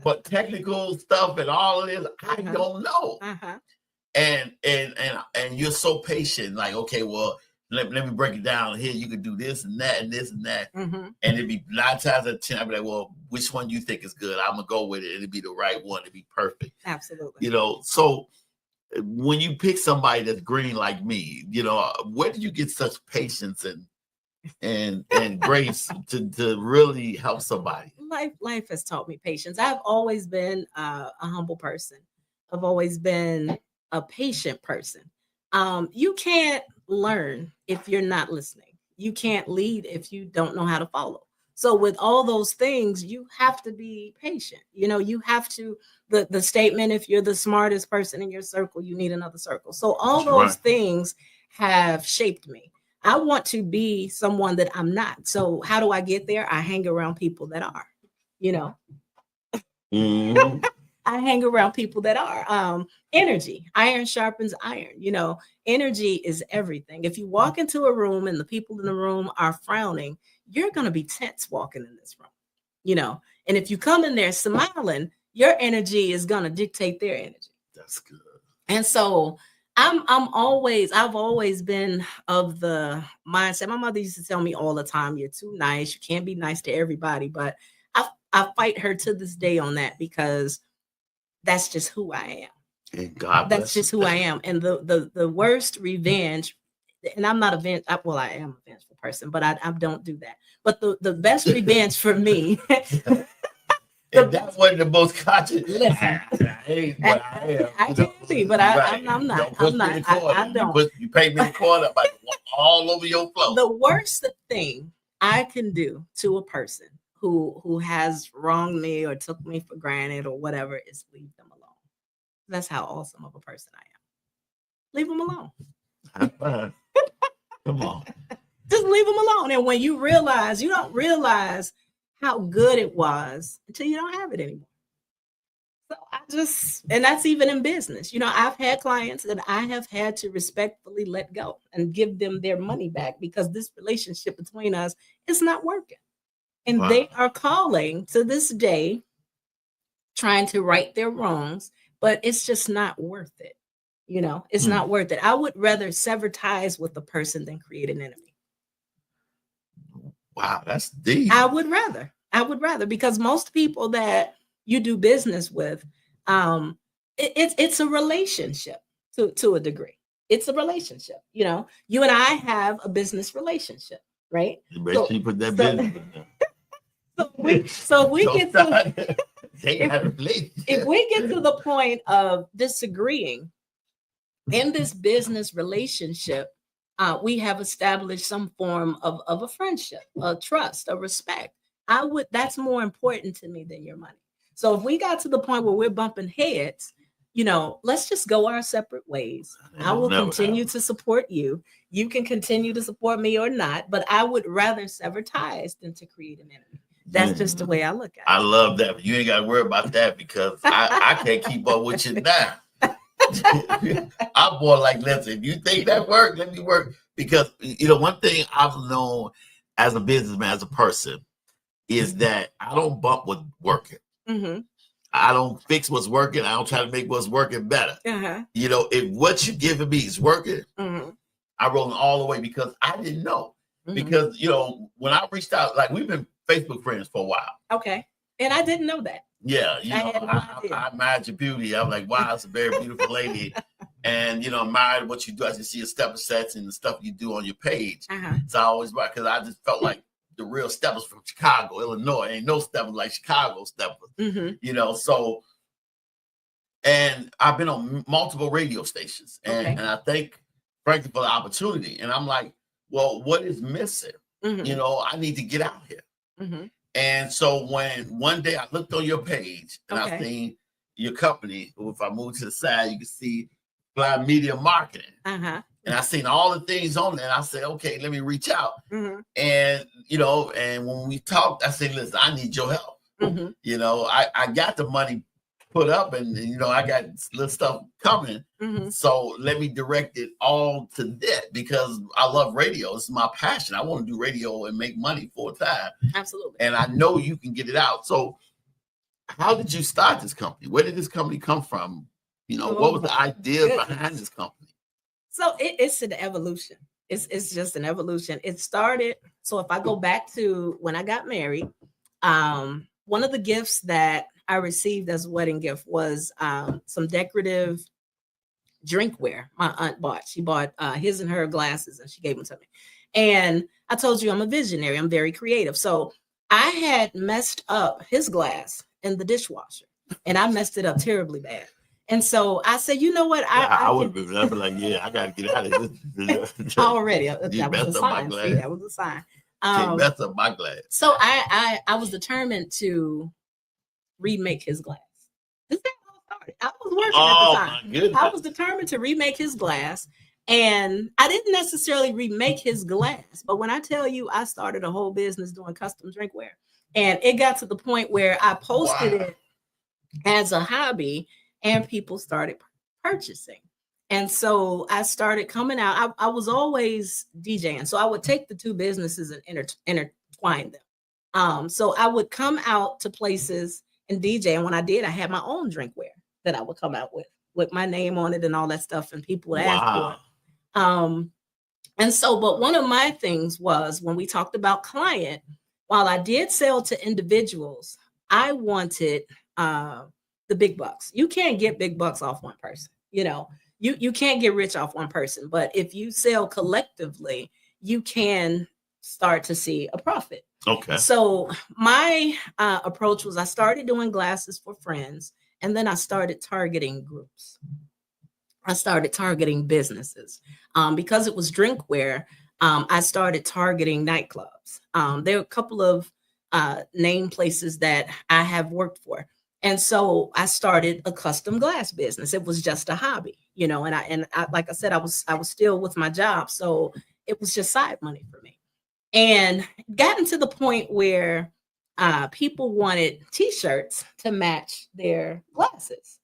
But technical stuff and all of this, I don't know. And you're so patient, like, okay, well, let me break it down. Here, you could do this and that and this and that. Mm-hmm. And it'd be 9 times out of 10, I'd be like, well, which one do you think is good? I'm going to go with it. It'd be the right one. It'd be perfect. Absolutely. You know, so when you pick somebody that's green like me, you know, where did you get such patience and grace to really help somebody? Life has taught me patience. I've always been a humble person. I've always been a patient person. You can't learn if you're not listening. You can't lead if you don't know how to follow. So with all those things, you have to be patient. You know, you have to, the statement, if you're the smartest person in your circle, you need another circle. So all those things have shaped me. I want to be someone that I'm not. So how do I get there? I hang around people that are, you know. Mm-hmm. I hang around people that are. Energy, iron sharpens iron. You know, energy is everything. If you walk into a room and the people in the room are frowning, you're going to be tense walking in this room, you know. And if you come in there smiling, your energy is going to dictate their energy. That's good. And so I've always been of the mindset. My mother used to tell me all the time, you're too nice. You can't be nice to everybody. But I fight her to this day on that, because that's just who I am. And God That's bless just you. who I am. And the worst revenge, and I'm not well, I am a vengeful person, but I don't do that. But the best revenge for me. And that wasn't the most conscious. Listen, I hate what I am. I can be, but I'm not. Don't I'm not. I don't. You paid me in the corner, I'm like all over your floor. The worst thing I can do to a person who has wronged me or took me for granted or whatever is leave them alone. That's how awesome of a person I am. Leave them alone. Come on. Just leave them alone. And when you don't realize how good it was until you don't have it anymore. So and that's even in business. You know, I've had clients that I have had to respectfully let go and give them their money back, because this relationship between us is not working. And they are calling to this day, trying to right their wrongs, but it's just not worth it. You know, it's not worth it. I would rather sever ties with a person than create an enemy. Wow, that's deep. I would rather, because most people that you do business with, it's a relationship to a degree. It's a relationship. You know, you and I have a business relationship, right? You put that business in there. So we get to if we get to the point of disagreeing in this business relationship, we have established some form of a friendship, a trust, a respect. That's more important to me than your money. So if we got to the point where we're bumping heads, you know, let's just go our separate ways. I will continue to support you. You can continue to support me or not, but I would rather sever ties than to create an enemy. That's just the way I look at it. I love that. But you ain't got to worry about that, because I can't keep up with you now. I'm more like, listen, if you think that work, let me work. Because, you know, one thing I've known as a businessman, as a person, is that I don't bump what's working. Mm-hmm. I don't fix what's working. I don't try to make what's working better. Uh-huh. You know, if what you're giving me is working, I roll it all the way, because I didn't know. Because, you know, when I reached out, like, we've been Facebook friends for a while. Okay. And I didn't know that. Yeah. You know, I admired your beauty. I'm like, wow, it's a very beautiful lady. And, you know, admired what you do. I just see your step sets and the stuff you do on your page. So I always, because I just felt like the real steppers from Chicago, Illinois. Ain't no steppers like Chicago steppers. You know, so, and I've been on multiple radio stations. And I thank Frankie for the opportunity. And I'm like, well, what is missing? You know, I need to get out here. And so when one day I looked on your page and I seen your company, if I move to the side, you can see Fly Media Marketing. And I seen all the things on there. And I said, okay, let me reach out. And, you know, and when we talked, I said, listen, I need your help. You know, I got the money put up and, you know, I got little stuff coming. So let me direct it all to that, because I love radio. It's my passion. I want to do radio and make money full time. Absolutely. And I know you can get it out. So how did you start this company? Where did this company come from? You know, what was the idea behind this company? So it's an evolution. It's just an evolution. It started. So if I go back to when I got married, one of the gifts that I received as a wedding gift was some decorative drinkware my aunt bought. She bought his and her glasses and she gave them to me. And I told you I'm a visionary. I'm very creative. So I had messed up his glass in the dishwasher and I messed it up terribly bad. And so I said, you know what? I would be like, yeah, I got to get out of this. Already. You That was a messed up my sign. glass. See, that was a sign. Can't mess up my glass. So I was determined to remake his glass. This is how it started. I was working at the time. My goodness. I was determined to remake his glass. And I didn't necessarily remake his glass, but when I tell you I started a whole business doing custom drinkware, and it got to the point where I posted it as a hobby and people started purchasing. And so I started coming out. I was always DJing. So I would take the two businesses and intertwine them. So I would come out to places and DJ. And when I did, I had my own drinkware that I would come out with my name on it and all that stuff. And people would ask for it. And so, but one of my things was when we talked about client, while I did sell to individuals, I wanted the big bucks. You can't get big bucks off one person. You know, you can't get rich off one person. But if you sell collectively, you can start to see a profit. Okay. So my approach was I started doing glasses for friends, and then I started targeting groups. I started targeting businesses because it was drinkware. I started targeting nightclubs. There are a couple of name places that I have worked for. And so I started a custom glass business. It was just a hobby, you know, and I like I said, I was still with my job. So it was just side money for me. And gotten to the point where people wanted t-shirts to match their glasses.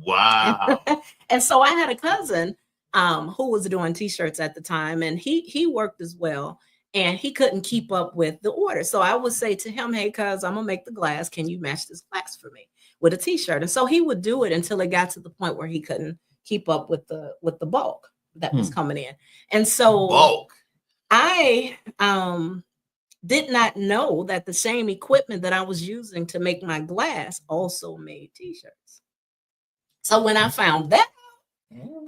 Wow. And so I had a cousin who was doing t-shirts at the time, and he worked as well, and he couldn't keep up with the order. So I would say to him, hey, cuz I'm gonna make the glass. Can you match this glass for me with a t-shirt? And so he would do it until it got to the point where he couldn't keep up with the bulk that was coming in. And so bulk. I did not know that the same equipment that I was using to make my glass also made t-shirts. So when I found that,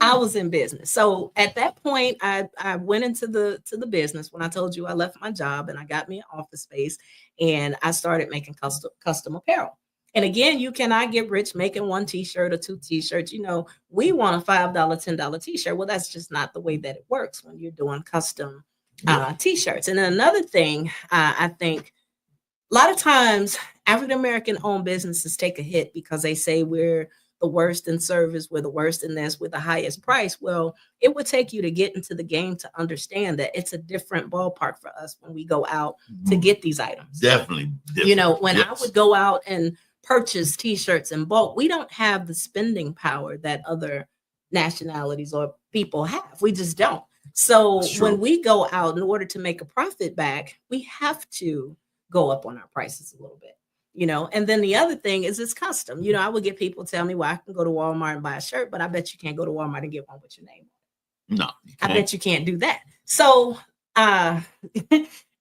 I was in business. So at that point, I went into the business when I told you I left my job and I got me an office space and I started making custom apparel. And again, you cannot get rich making one t-shirt or two t-shirts. You know, we want a $5, $10 t-shirt. Well, that's just not the way that it works when you're doing custom t-shirts. And then another thing, I think a lot of times African-American owned businesses take a hit because they say we're the worst in service, we're the worst in this, with the highest price. Well, it would take you to get into the game to understand that it's a different ballpark for us when we go out to get these items. Definitely. You know, when I would go out and purchase t-shirts in bulk, we don't have the spending power that other nationalities or people have. We just don't. So when we go out in order to make a profit back, we have to go up on our prices a little bit. You know, and then the other thing is it's custom. You know, I would get people tell me, well, I can go to Walmart and buy a shirt, but I bet you can't go to Walmart and get one with your name on it. No, I bet you can't do that. So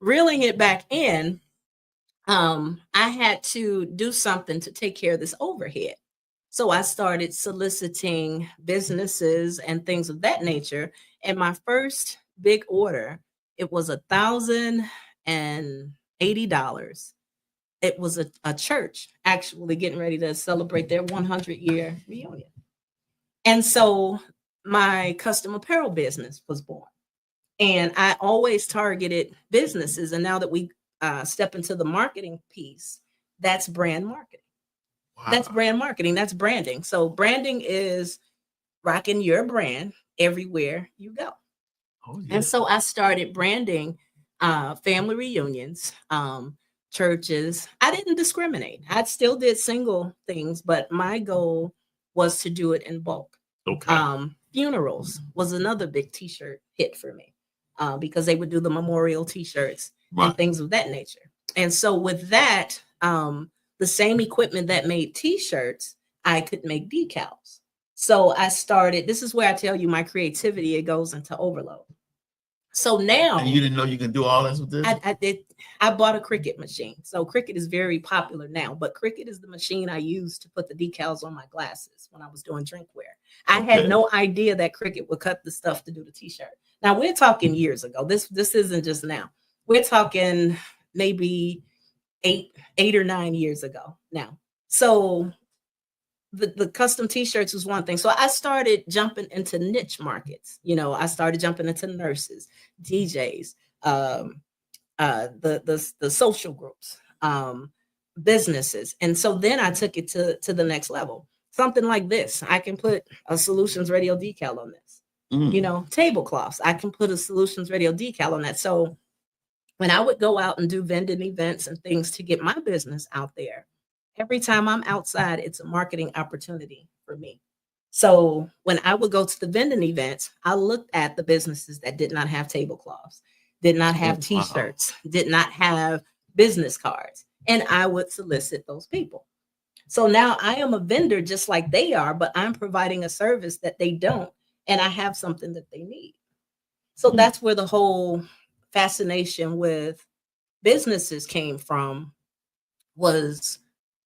reeling it back in, I had to do something to take care of this overhead. So I started soliciting businesses and things of that nature. And my first big order, it was $1,080. It was a church actually getting ready to celebrate their 100-year reunion. And so my custom apparel business was born. And I always targeted businesses. And now that we step into the marketing piece, that's brand marketing. Wow. That's brand marketing. That's branding. So branding is rocking your brand everywhere you go. Oh, yeah. And so I started branding family reunions, churches. I didn't discriminate. I still did single things, but my goal was to do it in bulk. Okay. Funerals was another big t-shirt hit for me because they would do the memorial t-shirts and things of that nature. And so with that, the same equipment that made t-shirts, I could make decals. So I started, this is where I tell you my creativity, it goes into overload. So now, and you didn't know you could do all this with this? I did. I bought a Cricut machine. So Cricut is very popular now, but Cricut is the machine I used to put the decals on my glasses when I was doing drinkware. I had no idea that Cricut would cut the stuff to do the t-shirt. Now we're talking years ago. This isn't just now. We're talking maybe eight or 9 years ago now. So the custom t-shirts was one thing. So I started jumping into niche markets. You know, I started jumping into nurses, DJs, the social groups, businesses. And so then I took it to the next level. Something like this. I can put a Solutions Radio decal on this. You know, tablecloths. I can put a Solutions Radio decal on that. So when I would go out and do vending events and things to get my business out there, every time I'm outside, it's a marketing opportunity for me. So when I would go to the vending events, I looked at the businesses that did not have tablecloths, did not have t-shirts, did not have business cards, and I would solicit those people. So now I am a vendor just like they are, but I'm providing a service that they don't, and I have something that they need. So that's where the whole fascination with businesses came from. Was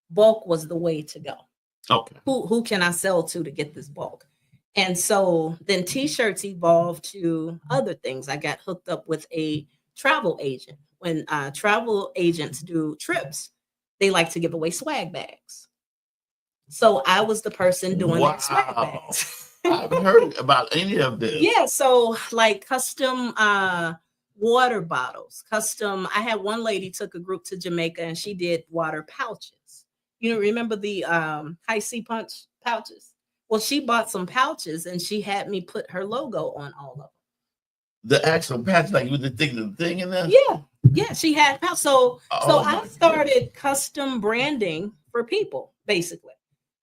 bulk was the way to go. Okay. Who can I sell to get this bulk? And so then t-shirts evolved to other things. I got hooked up with a travel agent. When travel agents do trips, they like to give away swag bags. So I was the person doing their swag bags. I haven't heard about any of this. Yeah, so like custom water bottles, custom. I had one lady took a group to Jamaica and she did water pouches. You know, remember the high C punch pouches? Well, she bought some pouches and she had me put her logo on all of them. The actual patch, like with the thing in there? Yeah, she had pouch. So I started custom branding for people, basically.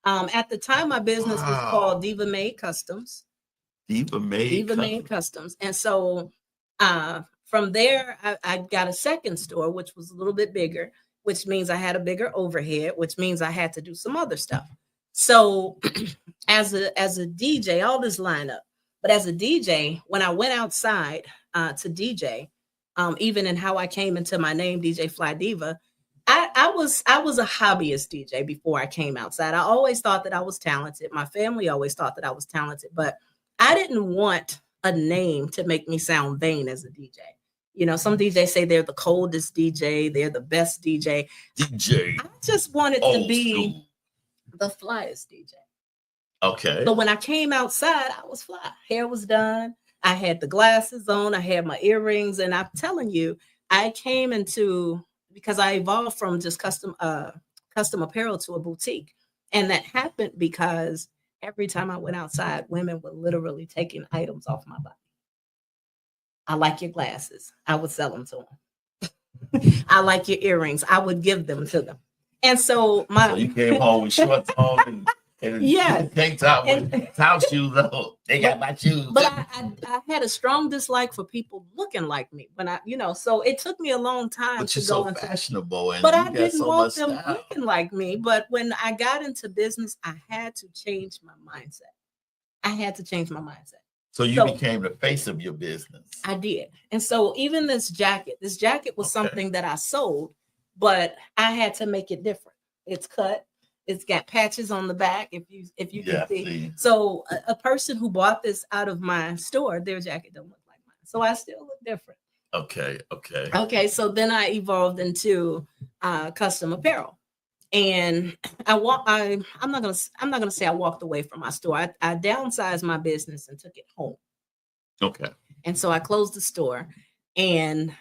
At the time, my business was called Diva Made Customs. Diva Made Customs. And so from there, I got a second store, which was a little bit bigger, which means I had a bigger overhead, which means I had to do some other stuff. So as a DJ, all this lineup. But as a DJ, when I went outside to DJ, even in how I came into my name, DJ Fly Diva, I was a hobbyist DJ before I came outside. I always thought that I was talented. My family always thought that I was talented, but I didn't want a name to make me sound vain as a DJ. You know, some DJs say they're the coldest DJ, they're the best DJ. I just wanted to be the flyest DJ. Okay. So when I came outside, I was fly. Hair was done. I had the glasses on. I had my earrings. And I'm telling you, I came into, because I evolved from just custom apparel to a boutique. And that happened because every time I went outside, women were literally taking items off my body. I like your glasses. I would sell them to them. I like your earrings. I would give them to them. And so so you came home with shorts on and tank top with house shoes on. They got my shoes. But I had a strong dislike for people looking like me when so it took me a long time but to you're go so into fashionable and but you I got didn't so want much them style. looking like me. But when I got into business, I had to change my mindset. I had to change my mindset. So you became the face of your business. I did. And so even this jacket was something that I sold, but I had to make it different. It's cut. It's got patches on the back, if you can see. So a person who bought this out of my store, their jacket don't look like mine. So I still look different. Okay. So then I evolved into custom apparel. And I'm not gonna say I walked away from my store. I downsized my business and took it home. Okay. And so I closed the store, and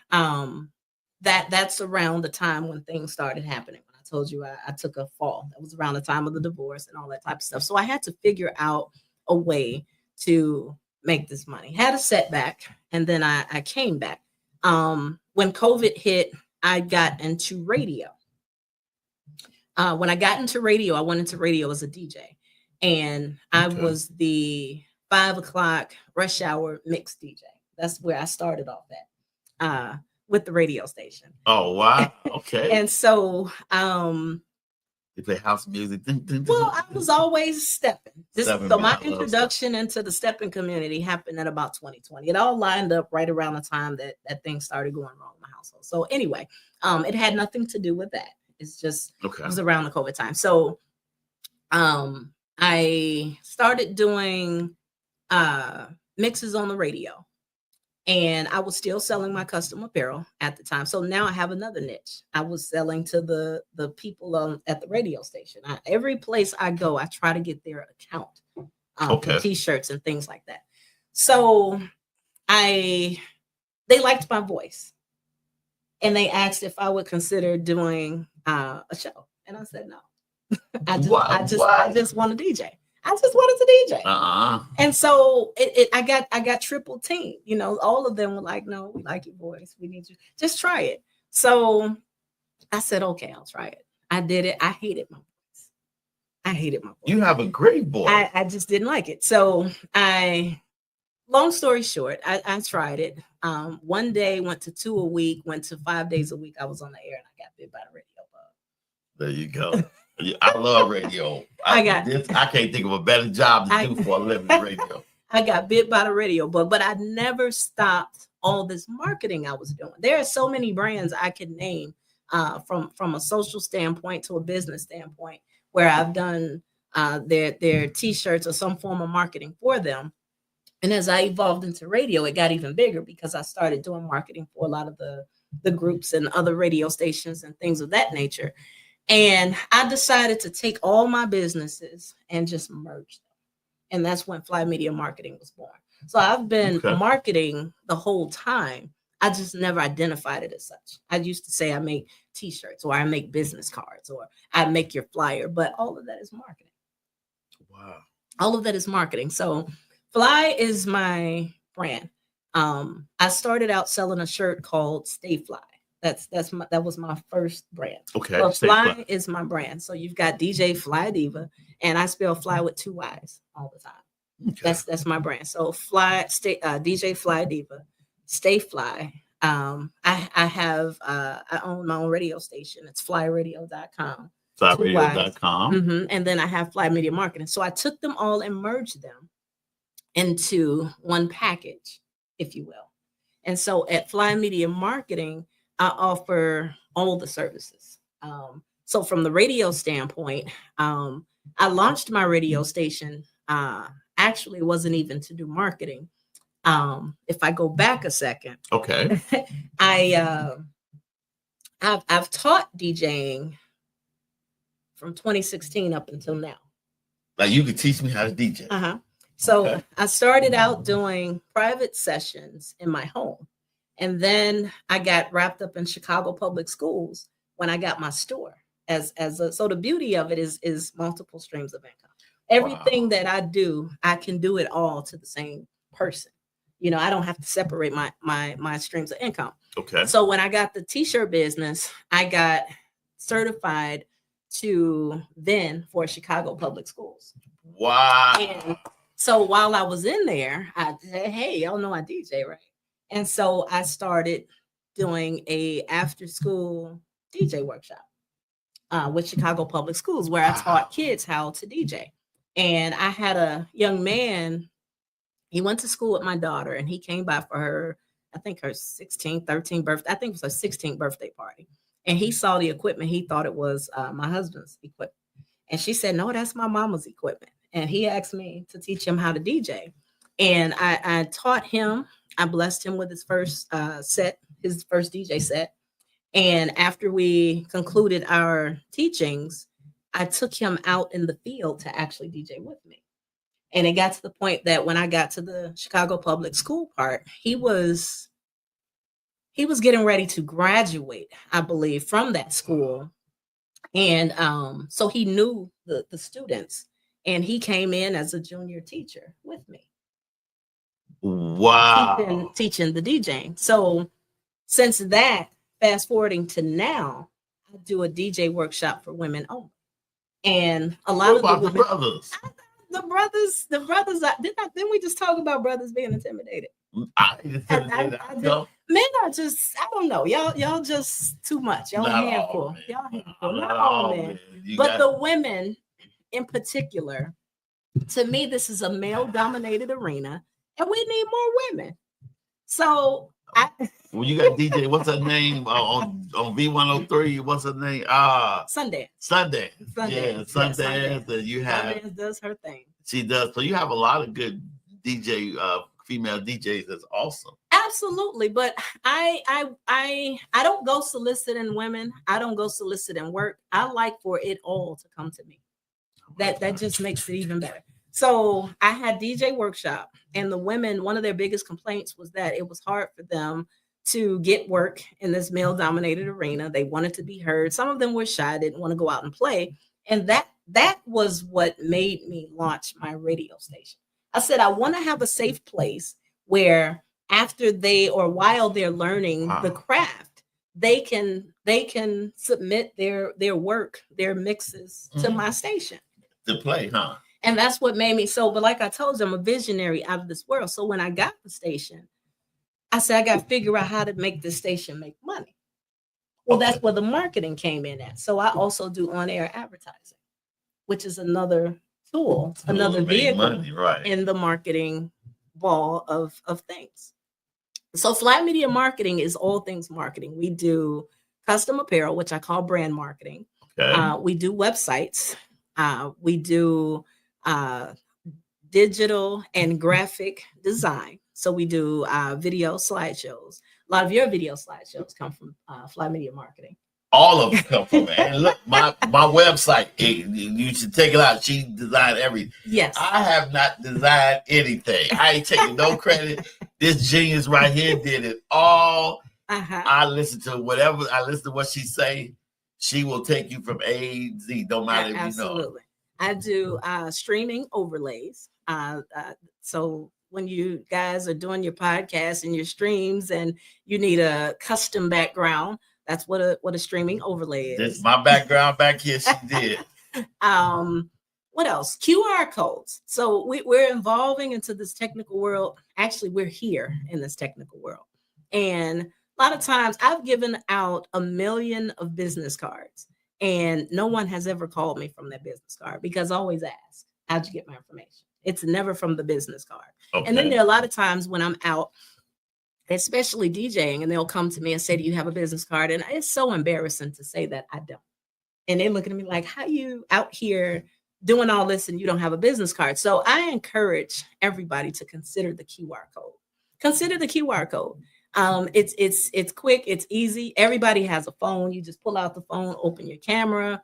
that's around the time when things started happening. When I told you I took a fall, that was around the time of the divorce and all that type of stuff. So I had to figure out a way to make this money. Had a setback, and then I came back. When COVID hit, I got into radio. When I got into radio, I went into radio as a DJ, and I was the 5 o'clock rush hour mix DJ. That's where I started off at with the radio station. Oh, wow. Okay. And so They play house music. Well, I was always stepping. Stepping, So man, my I love introduction into the stepping community happened at about 2020. It all lined up right around the time that things started going wrong in my household. So anyway, it had nothing to do with that. It's just Okay. it was around the COVID time. So I started doing mixes on the radio. And I was still selling my custom apparel at the time. So now I have another niche. I was selling to the people at the radio station. Every place I go, I try to get their account for T-shirts and things like that. So they liked my voice, and they asked if I would consider doing a show, and I said no. I just want to DJ. I just wanted to DJ. And so I got triple team. You know, all of them were like, no, we like your voice. We need you. Just try it. So I said, okay, I'll try it. I did it. I hated my voice. You have a great voice. I just didn't like it. So long story short, I tried it. One day went to 2 a week, went to 5 days a week. I was on the air and I got bit by the radio bug. There you go. I love radio. I can't think of a better job to do for a living than radio. I got bit by the radio bug, but I never stopped all this marketing I was doing. There are so many brands I could name from a social standpoint to a business standpoint where I've done their T-shirts or some form of marketing for them. And as I evolved into radio, it got even bigger because I started doing marketing for a lot of the groups and other radio stations and things of that nature. And I decided to take all my businesses and just merge them. And that's when Fly Media Marketing was born. So I've been marketing the whole time. I just never identified it as such. I used to say I make T-shirts or I make business cards or I make your flyer, but all of that is marketing. Wow. All of that is marketing. So Fly is my brand. I started out selling a shirt called Stay Fly. That was my first brand. Okay. So Fly is my brand. So you've got DJ Fly Diva, and I spell Fly with 2 Y's all the time. Okay. That's my brand. So DJ Fly Diva, Stay Fly. I own my own radio station. It's flyradio.com. Flyradio.com. And then I have Fly Media Marketing. So I took them all and merged them into one package, if you will. And so at Fly Media Marketing, I offer all the services. So from the radio standpoint, I launched my radio station. Actually, it wasn't even to do marketing. If I go back a second, okay, I've taught DJing from 2016 up until now. Like you could teach me how to DJ. So I started out doing private sessions in my home. And then I got wrapped up in Chicago Public Schools when I got my store. So the beauty of it is multiple streams of income. Everything that I do, I can do it all to the same person. You know, I don't have to separate my streams of income. Okay. So when I got the T-shirt business, I got certified for Chicago Public Schools. Wow. And so while I was in there, I said, hey, y'all know I DJ, right? And so I started doing a after school DJ workshop with Chicago Public Schools where I taught kids how to DJ. And I had a young man, he went to school with my daughter and he came by for her, I think her 16th, 13th birthday. I think it was her 16th birthday party. And he saw the equipment. He thought it was my husband's equipment. And she said, no, that's my mama's equipment. And he asked me to teach him how to DJ. And I taught him. I blessed him with his first his first DJ set. And after we concluded our teachings, I took him out in the field to actually DJ with me. And it got to the point that when I got to the Chicago Public School part, he was getting ready to graduate, I believe, from that school. And so he knew the students, and he came in as a junior teacher with me. Wow. Teaching the DJing. So since that, fast forwarding to now, I do a DJ workshop for women only. And a lot of the brothers. The brothers, didn't we just talk about brothers being intimidated? Men are just, I don't know, y'all just too much. Y'all Not handful. all men. Y'all handful. Not Not all all men. men. You But got- the women in particular, to me, this is a male-dominated arena, and we need more women. So Well, you got DJ, what's her name on V103? What's her name? Sundance. Sundance. Sundance. Yeah, Sundance. And you have Sundance does her thing. She does. So you have a lot of good DJ, female DJs. That's awesome. Absolutely, but I don't go soliciting women. I don't go soliciting work. I like for it all to come to me. That just makes it even better. So I had DJ workshop, and the women, one of their biggest complaints was that it was hard for them to get work in this male-dominated arena. They wanted to be heard. Some of them were shy, didn't want to go out and play, and that was what made me launch my radio station. I said I want to have a safe place where after they or while they're learning the craft, they can submit their work, their mixes to my station to play, huh? And that's what made me so. But like I told you, I'm a visionary out of this world. So when I got the station, I said I got to figure out how to make this station make money. Well, that's where the marketing came in at. So I also do on-air advertising, which is another tool, another vehicle money, right, in the marketing ball of things. So Fly Media Marketing is all things marketing. We do custom apparel, which I call brand marketing. Okay. We do websites. We do digital and graphic design. So we do video slideshows. A lot of your video slideshows come from Fly Media Marketing. All of them come from it. And look, my website, you should take it out. She designed everything. Yes. I have not designed anything. I ain't taking no credit. This genius right here did it all. I listen to whatever. I listen to what she say. She will take you from A to Z. Don't matter if Absolutely. you know. I do streaming overlays. So when you guys are doing your podcast and your streams and you need a custom background, that's what a streaming overlay is. This my background back here. She did. What else? QR codes. So we're evolving into this technical world. Actually, we're here in this technical world. And a lot of times I've given out 1 million of business cards, and no one has ever called me from that business card because I always ask, how'd you get my information? It's never from the business card. Okay. And then there are a lot of times when I'm out, especially DJing, and they'll come to me and say, do you have a business card? And it's so embarrassing to say that I don't. And they're looking at me like, how you out here doing all this and you don't have a business card? So I encourage everybody to consider the QR code. Consider the QR code. It's quick, it's easy. Everybody has a phone. You just pull out the phone, open your camera,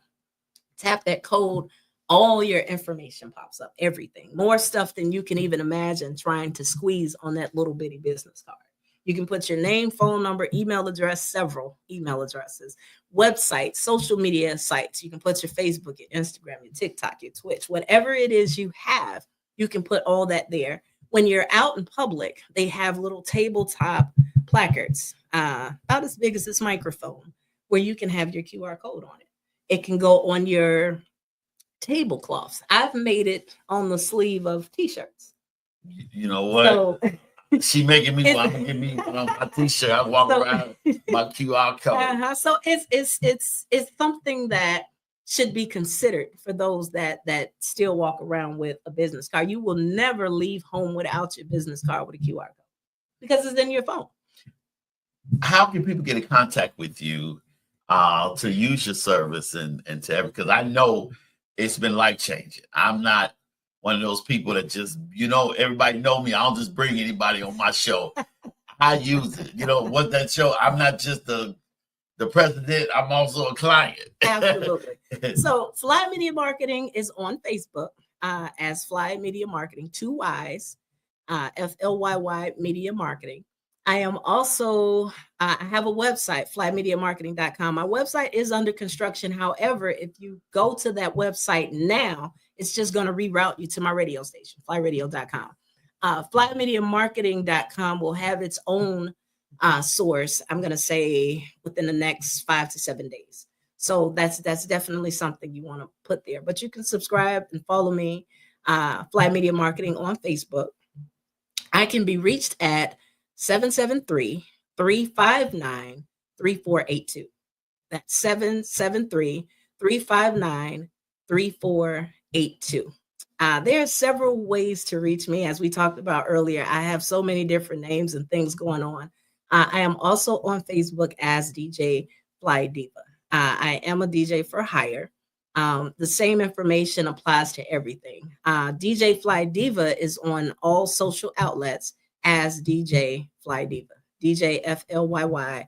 tap that code. All your information pops up, everything. More stuff than you can even imagine trying to squeeze on that little bitty business card. You can put your name, phone number, email address, several email addresses, websites, social media sites. You can put your Facebook, your Instagram, your TikTok, your Twitch, whatever it is you have, you can put all that there. When you're out in public, they have little tabletop placards, about as big as this microphone, where you can have your QR code on it. It can go on your tablecloths. I've made it on the sleeve of t-shirts. You know what? So, she making me give me my t-shirt. I walk around my QR code. So it's something that should be considered for those that still walk around with a business card. You will never leave home without your business card with a QR code because it's in your phone. How can people get in contact with you to use your service and to because I know it's been life changing. I'm not one of those people that just, everybody know me. I don't just bring anybody on my show. I use it. What that show, I'm not just the president. I'm also a client. Absolutely. So Fly Media Marketing is on Facebook as Fly Media Marketing, 2 Y's, FLYY Media Marketing. I am also, I have a website, flymediamarketing.com. My website is under construction. However, if you go to that website now, it's just going to reroute you to my radio station, flyradio.com. Flymediamarketing.com will have its own source, I'm going to say within the next 5 to 7 days. So that's definitely something you want to put there. But you can subscribe and follow me, Fly Media Marketing on Facebook. I can be reached at 773-482-5885. 773-359-3482. That's 773-359-3482. There are several ways to reach me. As we talked about earlier, I have so many different names and things going on. I am also on Facebook as DJ Fly Diva. I am a DJ for hire. The same information applies to everything. DJ Fly Diva is on all social outlets as DJ Fly Diva. DJ FLYYDIVA.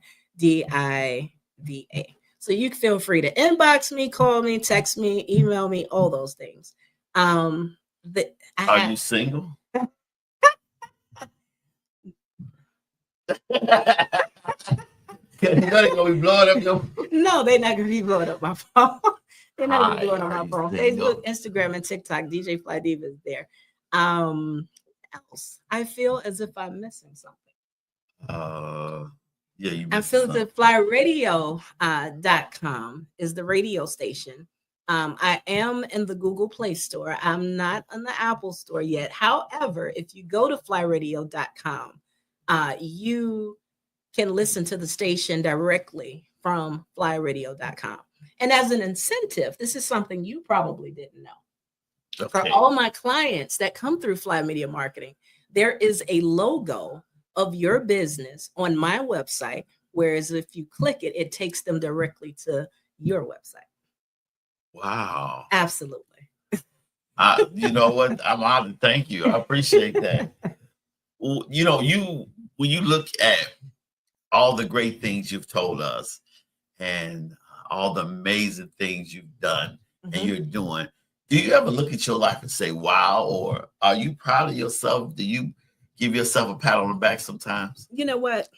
So you can feel free to inbox me, call me, text me, email me, all those things. Are you single? You know they're gonna be blowing up your. No, they're not gonna be blowing up my phone. They're not gonna be blowing up my phone. Single? Facebook, Instagram, and TikTok. DJ Fly Diva is there. Else, I feel as if I'm missing something. Yeah, you. I feel that flyradio.com is the radio station. I am in the Google Play Store. I'm not in the Apple Store yet. However, if you go to flyradio.com, you can listen to the station directly from flyradio.com. And as an incentive, this is something you probably didn't know. Okay. For all my clients that come through Fly Media Marketing, there is a logo of your business on my website, whereas if you click it, it takes them directly to your website. Wow. Absolutely. You know what? I'm honored. Thank you. I appreciate that. Well, you know, when you look at all the great things you've told us and all the amazing things you've done and you're doing, do you ever look at your life and say, wow, or are you proud of yourself? Do you give yourself a pat on the back sometimes? You know what?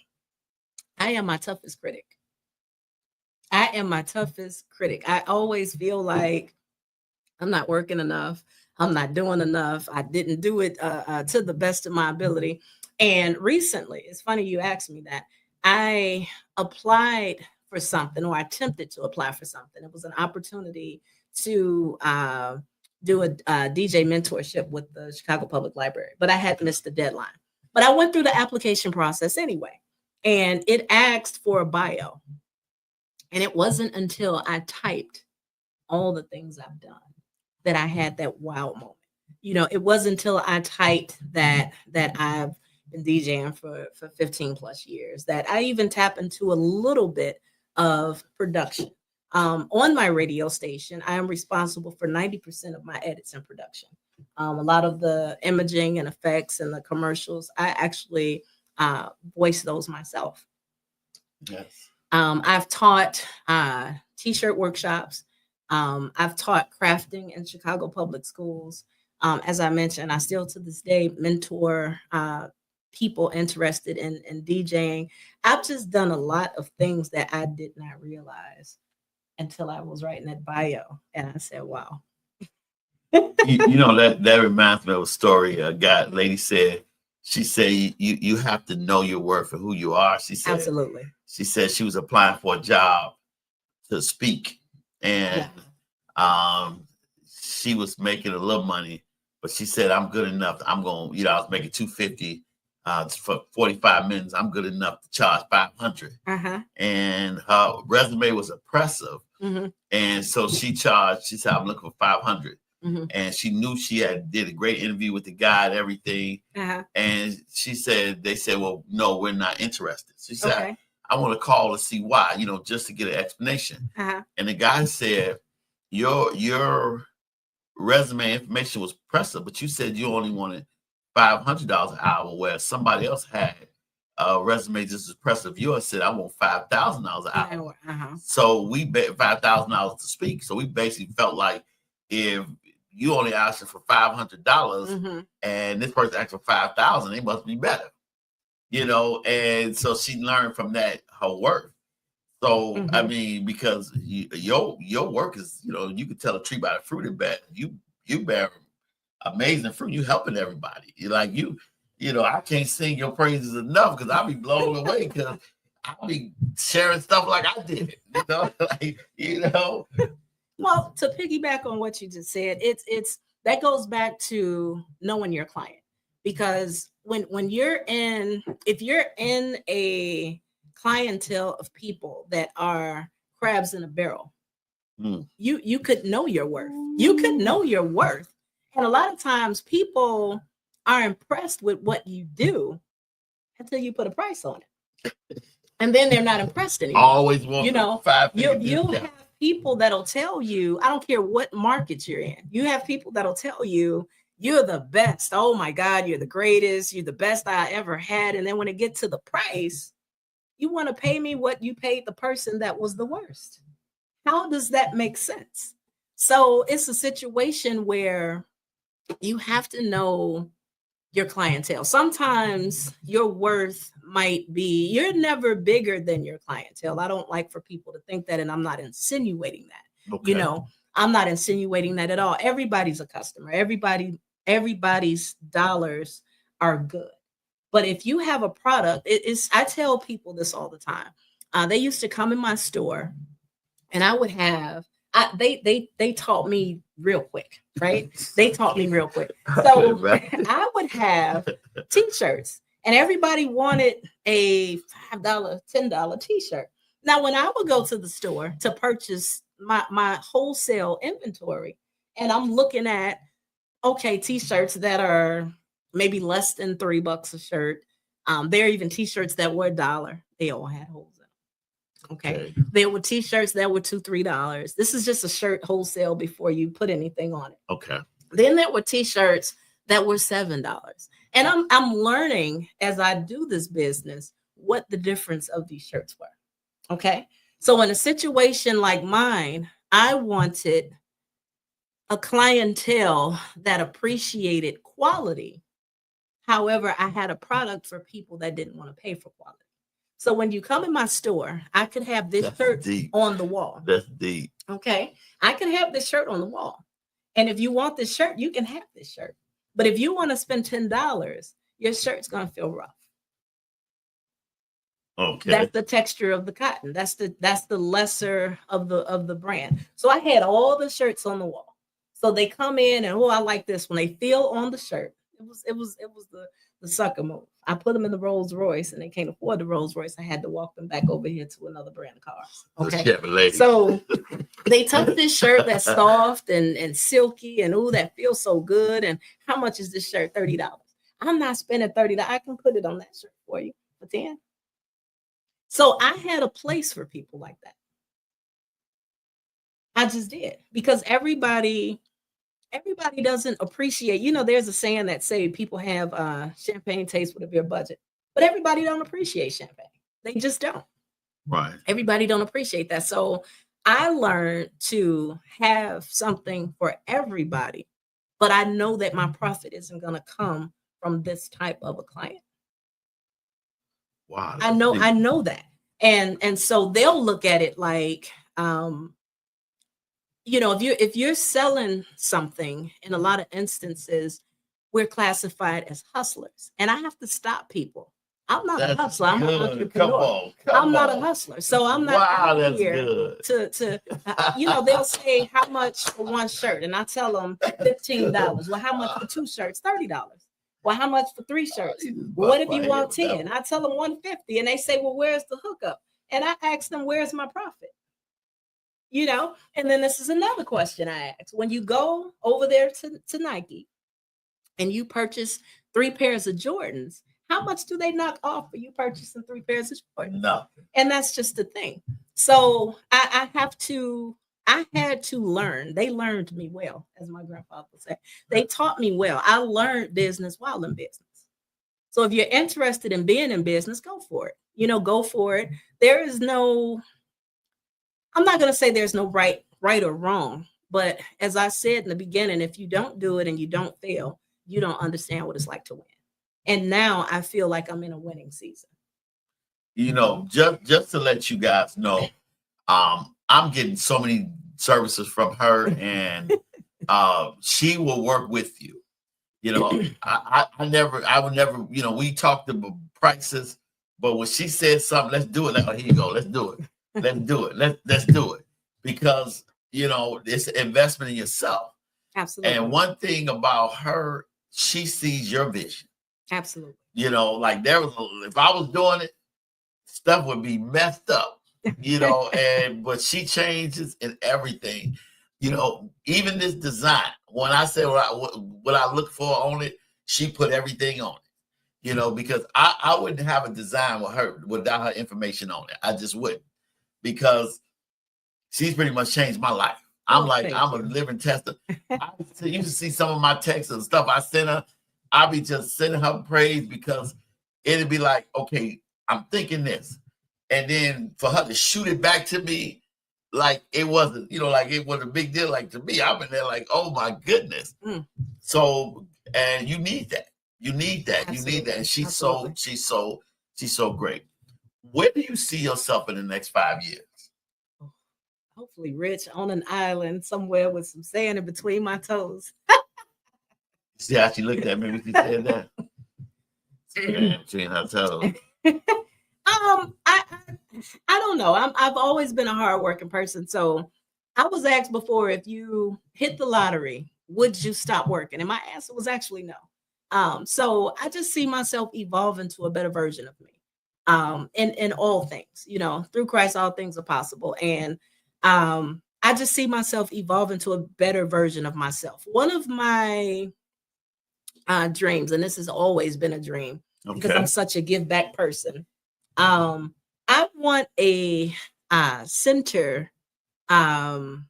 I am my toughest critic. I always feel like I'm not working enough. I'm not doing enough. I didn't do it to the best of my ability. And recently, it's funny you asked me that. I applied for something, or I attempted to apply for something. It was an opportunity to do a DJ mentorship with the Chicago Public Library, but I had missed the deadline. But I went through the application process anyway, and it asked for a bio. And it wasn't until I typed all the things I've done that I had that wow moment. You know, it wasn't until I typed that I've been DJing for 15 plus years that I even tap into a little bit of production. On my radio station, I am responsible for 90% of my edits and production. A lot of the imaging and effects and the commercials, I actually voice those myself. Yes. I've taught t-shirt workshops. I've taught crafting in Chicago public schools. As I mentioned, I still to this day mentor people interested in DJing. I've just done a lot of things that I did not realize until I was writing that bio. And I said, wow. you know, that reminds me of a story. Lady said, she said, you have to know your worth for who you are. She said, absolutely. She said she was applying for a job to speak, and she was making a little money, but she said, I'm good enough. I'm going, you know, I was making $250 for 45 minutes. I'm good enough to charge $500. And her resume was oppressive. And so she charged, she said, I'm looking for $500. And she knew she did a great interview with the guy and everything. And she said, they said, well, no, we're not interested. She said, I want to call to see why, you know, just to get an explanation. And the guy said, your resume information was impressive, but you said you only wanted $500 an hour, where somebody else had a resume just as impressive. Yours said, I want $5,000 an hour. So we bet $5,000 to speak. So we basically felt like if you only asked for $500 and this person asked for $5,000, they must be better. You know, and so she learned from that her worth. So I mean, because your work is, you know, you can tell a tree by the fruit it bear. You bear amazing fruit. You helping everybody. You're like you know, I can't sing your praises enough because I'll be blown away because I'll be sharing stuff like I did it. You know, like, you know. Well, to piggyback on what you just said, it's that goes back to knowing your client. because when if you're in a clientele of people that are crabs in a barrel, you could know your worth. You could know your worth. And a lot of times people are impressed with what you do until you put a price on it. And then they're not impressed anymore. Always want, you know, you'll have people that'll tell you, I don't care what market you're in. You have people that'll tell you, you're the best. Oh my God, you're the greatest. You're the best I ever had. And then when it gets to the price, you want to pay me what you paid the person that was the worst. How does that make sense? So it's a situation where you have to know your clientele. Sometimes your worth might be, you're never bigger than your clientele. I don't like for people to think that, and I'm not insinuating that. Okay. You know, I'm not insinuating that at all. Everybody's a customer. Everybody's dollars are good. But if you have a product, I tell people this all the time. They used to come in my store and I would have, they taught me real quick, right? They taught me real quick. So I would have t-shirts and everybody wanted a $5, $10 t-shirt. Now, when I would go to the store to purchase my wholesale inventory, and I'm looking at, okay, t-shirts that are maybe less than $3 a shirt. There are even t-shirts that were $1. They all had holes in them. Okay. There were t-shirts that were $2, $3. This is just a shirt wholesale before you put anything on it. Okay. Then there were t-shirts that were $7. And I'm learning as I do this business what the difference of these shirts were. Okay. So in a situation like mine, I wanted a clientele that appreciated quality. However, I had a product for people that didn't want to pay for quality. So when you come in my store, I could have this shirt on the wall. That's deep. Okay. I can have this shirt on the wall. And if you want this shirt, you can have this shirt. But if you want to spend $10, your shirt's going to feel rough. Okay. That's the texture of the cotton. That's the lesser of the brand. So I had all the shirts on the wall. So they come in and, oh, I like this. When they feel on the shirt, it was the sucker move. I put them in the Rolls Royce and they can't afford the Rolls Royce. I had to walk them back over here to another brand of cars. Okay. So they took this shirt that's soft and silky and, oh, that feels so good. And how much is this shirt? $30. I'm not spending $30. I can put it on that shirt for you for $10. So I had a place for people like that. I just did, because everybody doesn't appreciate, there's a saying that say people have champagne taste with a beer budget, but everybody don't appreciate champagne. They just don't. Right. Everybody don't appreciate that. So I learned to have something for everybody, but I know that my profit isn't going to come from this type of a client. Wow. I know that. And so they'll look at it like, if you're selling something, in a lot of instances, we're classified as hustlers. And I have to stop people. I'm not a hustler. I'm an entrepreneur. I'm not a hustler. So I'm not here to they'll say how much for one shirt. And I tell them $15. Well, how much for two shirts? $30. Well, how much for three shirts? Well, what if you want 10? I tell them $150. And they say, well, where's the hookup? And I ask them, where's my profit? And then this is another question I ask. When you go over there to Nike and you purchase 3 pairs of Jordans, how much do they knock off for you purchasing 3 pairs of Jordans? Nothing. And that's just the thing. So I had to learn. They learned me well, as my grandfather would say. They taught me well. I learned business while in business. So if you're interested in being in business, go for it. Go for it. There is no, I'm not going to say there's no right or wrong, but as I said in the beginning, if you don't do it and you don't fail, you don't understand what it's like to win. And now I feel like I'm in a winning season. Just to let you guys know, I'm getting so many services from her, and she will work with you. I would never, we talked about prices, but when she said something, let's do it. Like, oh, here you go. Let's do it. Let's do it. Let's do it. Because, it's an investment in yourself. Absolutely. And one thing about her, she sees your vision. Absolutely. You know, like if I was doing it, stuff would be messed up, you know, but she changes in everything, you know, even this design. When I say what I look for on it, she put everything on it, you know, because I wouldn't have a design with her without her information on it. I just wouldn't, because she's pretty much changed my life. I'm a living tester. I used to see some of my texts and stuff I sent her. I'll be just sending her praise, because it'd be like, okay, I'm thinking this. And then for her to shoot it back to me, like it wasn't, you know, like it was a big deal. Like to me, I've been there like, oh my goodness. So, and you need that. You need that. Absolutely. You need that. And she's so great. Where do you see yourself in the next 5 years? Hopefully rich on an island somewhere with some sand in between my toes. See how she looked at me when she said that? Sand between her toes. I don't know. I've always been a hardworking person. So I was asked before, if you hit the lottery, would you stop working? And my answer was actually no. So I just see myself evolving to a better version of me. In all things, you know, through Christ, all things are possible. And I just see myself evolving to a better version of myself. One of my dreams, and this has always been a dream, because I'm such a give back person. I want a center for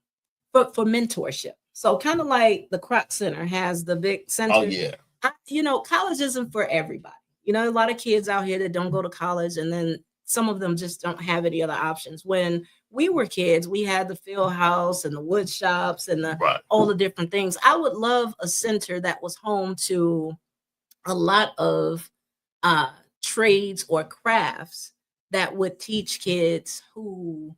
mentorship. So kind of like the Croc Center has the big center. Oh yeah. You know, college isn't for everybody. You know, a lot of kids out here that don't go to college, and then some of them just don't have any other options. When we were kids, we had the field house and the wood shops and all the different things. I would love a center that was home to a lot of trades or crafts that would teach kids who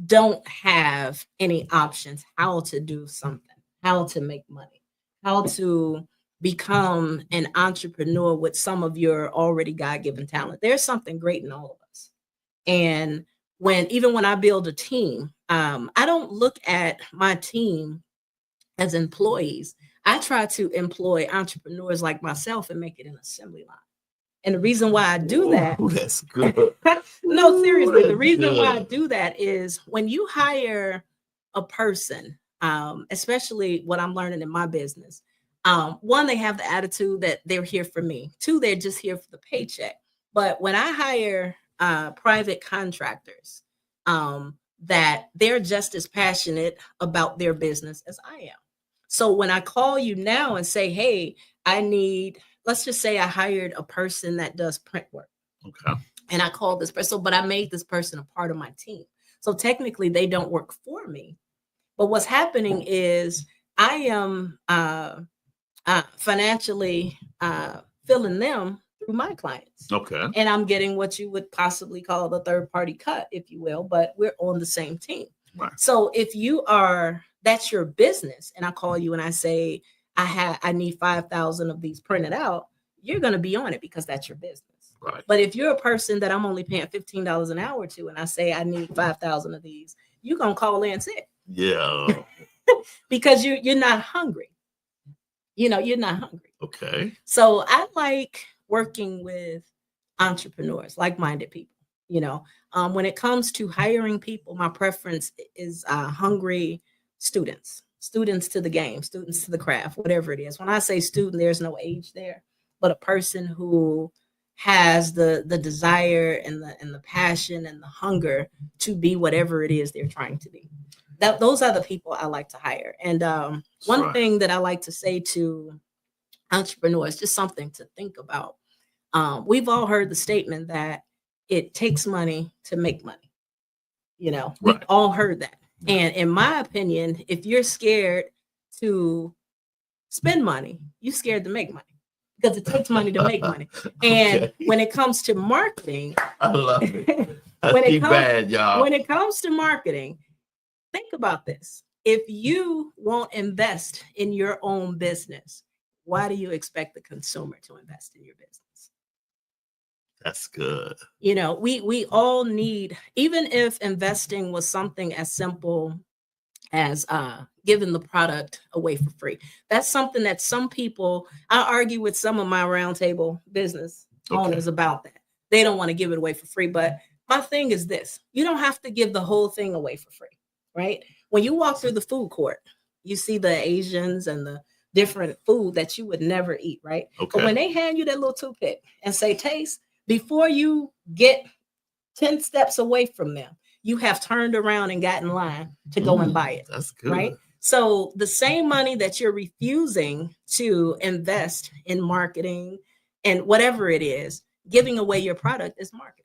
don't have any options how to do something, how to make money, how to become an entrepreneur with some of your already God-given talent. There's something great in all of us. And even when I build a team, I don't look at my team as employees. I try to employ entrepreneurs like myself and make it an assembly line. And the reason why I do that, that's good. No, seriously, the reason why I do that is when you hire a person, especially what I'm learning in my business, one, they have the attitude that they're here for me. Two, they're just here for the paycheck. But when I hire private contractors, that they're just as passionate about their business as I am. So when I call you now and say, hey, let's just say I hired a person that does print work. Okay. And I called this person, but I made this person a part of my team. So technically they don't work for me. But what's happening is I am financially filling them through my clients. Okay. And I'm getting what you would possibly call the third party cut, if you will, but we're on the same team. Right. So if that's your business, and I call you and I say, I need 5,000 of these printed out, you're going to be on it because that's your business. Right. But if you're a person that I'm only paying $15 an hour to, and I say I need 5,000 of these, you're going to call in sick. Yeah. Because you're not hungry. You know, you're not hungry. Okay. So I like working with entrepreneurs, like-minded people. You know, when it comes to hiring people, my preference is hungry students to the game, students to the craft, whatever it is. When I say student, there's no age there, but a person who has the desire and the passion and the hunger to be whatever it is they're trying to be. Those are the people I like to hire. And one thing that I like to say to entrepreneurs, just something to think about. We've all heard the statement that it takes money to make money. You know, we've all heard that. And in my opinion, if you're scared to spend money, you're scared to make money, because it takes money to make money. And when it comes to marketing, I love it. When it comes to marketing, think about this. If you won't invest in your own business, why do you expect the consumer to invest in your business? That's good. You know, we all need, even if investing was something as simple as giving the product away for free. That's something that some people, I argue with some of my roundtable business owners about that. They don't want to give it away for free. But my thing is this: you don't have to give the whole thing away for free, right? When you walk through the food court, you see the Asians and the different food that you would never eat, right? But when they hand you that little toothpick and say, taste, before you get 10 steps away from them, you have turned around and got in line to go and buy it. That's good. Right? So the same money that you're refusing to invest in marketing and whatever it is, giving away your product is marketing.